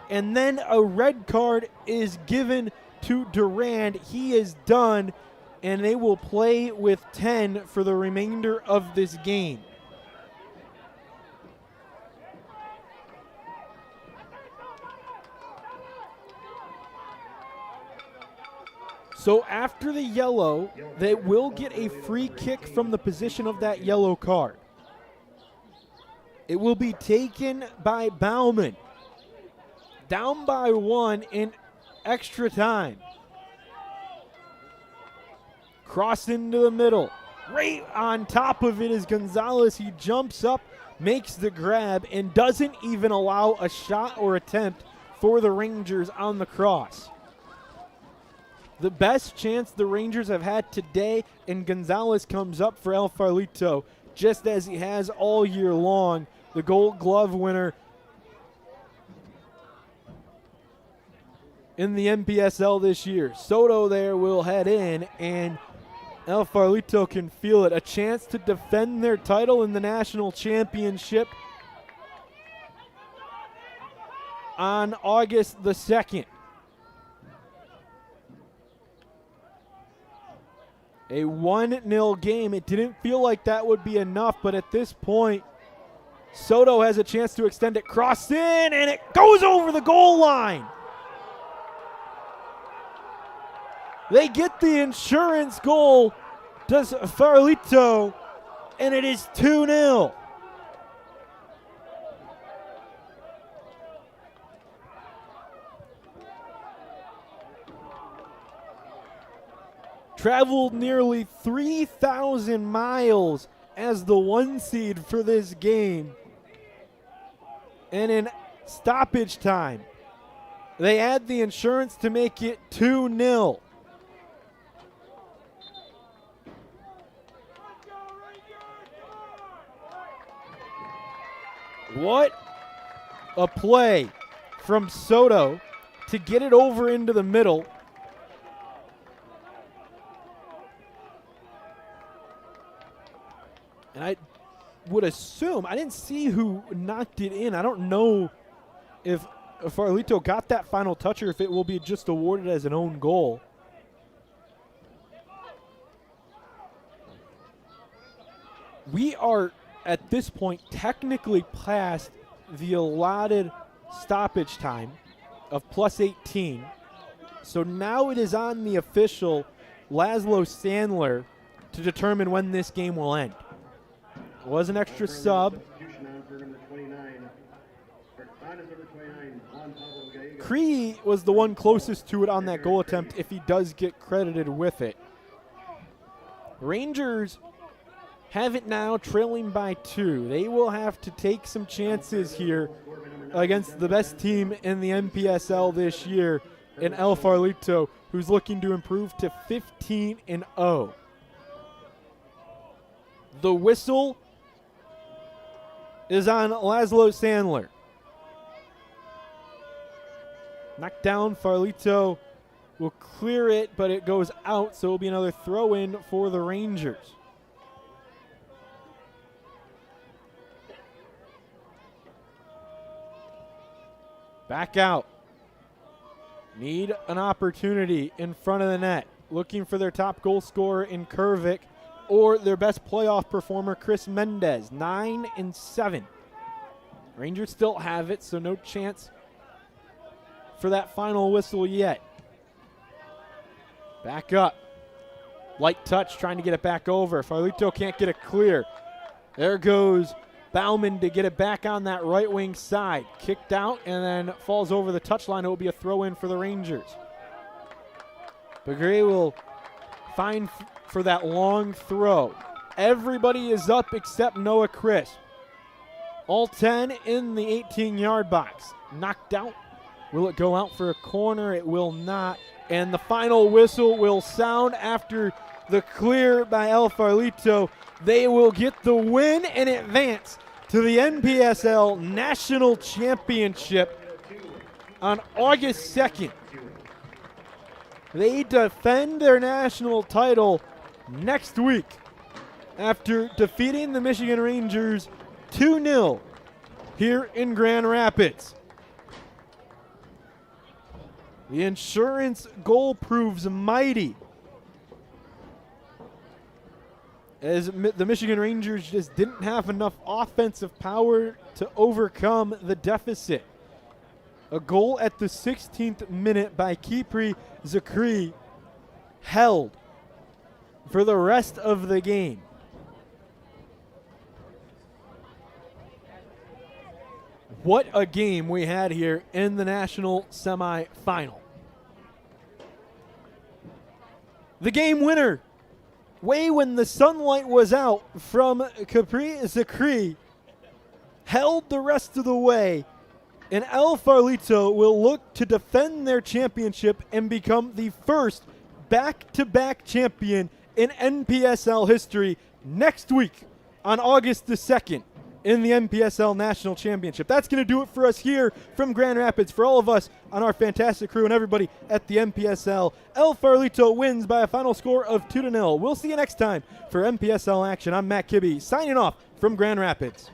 and then a red card is given to Duran. He is done, and they will play with 10 for the remainder of this game. So after the yellow, they will get a free kick from the position of that yellow card. It will be taken by Bauman. Down by 1 in extra time. Cross into the middle. Right on top of it is Gonzalez. He jumps up, makes the grab, and doesn't even allow a shot or attempt for the Rangers on the cross. The best chance the Rangers have had today, and Gonzalez comes up for El Farolito, just as he has all year long. The Gold Glove winner in the NPSL this year. Soto there will head in, and El Farolito can feel it. A chance to defend their title in the national championship on August the 2nd. A 1-0 game. It didn't feel like that would be enough, but at this point, Soto has a chance to extend it. Cross in, and it goes over the goal line. They get the insurance goal, does Farolito, and it is 2-0. Traveled nearly 3,000 miles as the 1 seed for this game. And in stoppage time, they add the insurance to make it 2-0. What a play from Soto to get it over into the middle. And I would assume, I didn't see who knocked it in. I don't know if Farolito got that final touch or if it will be just awarded as an own goal. We are, at this point, technically past the allotted stoppage time of plus 18. So now it is on the official, Laszlo Sandler, to determine when this game will end. It was an extra sub. Cree was the one closest to it on that goal attempt if he does get credited with it. Rangers have it now, trailing by 2. They will have to take some chances here against the best team in the NPSL this year in El Farolito, who's looking to improve to 15-0. The whistle is on Laszlo Sandler. Knocked down, Farolito will clear it, but it goes out, so it will be another throw-in for the Rangers. Back out. Need an opportunity in front of the net. Looking for their top goal scorer in Kervik or their best playoff performer, Chris Mendez. 9-7. Rangers still have it, so no chance for that final whistle yet. Back up. Light touch, trying to get it back over. Farolito can't get it clear. There goes Bauman to get it back on that right wing side. Kicked out and then falls over the touchline. It will be a throw-in for the Rangers. Begray will find for that long throw. Everybody is up except Noah Chris. All 10 in the 18-yard box. Knocked out. Will it go out for a corner? It will not. And the final whistle will sound after the clear by El Farolito. They will get the win and advance to the NPSL National Championship on August 2nd. They defend their national title next week after defeating the Michigan Rangers 2-0 here in Grand Rapids. The insurance goal proves mighty, as the Michigan Rangers just didn't have enough offensive power to overcome the deficit. A goal at the 16th minute by Kipri Zakri held for the rest of the game. What a game we had here in the national semifinal. The game winner, way when the sunlight was out, from Kipri Zakri, held the rest of the way, and El Farolito will look to defend their championship and become the first back-to-back champion in NPSL history next week on August the 2nd in the NPSL National Championship. That's going to do it for us here from Grand Rapids. For all of us on our fantastic crew and everybody at the NPSL, El Farolito wins by a final score of 2-0. We'll see you next time for NPSL action. I'm Matt Kibbe signing off from Grand Rapids.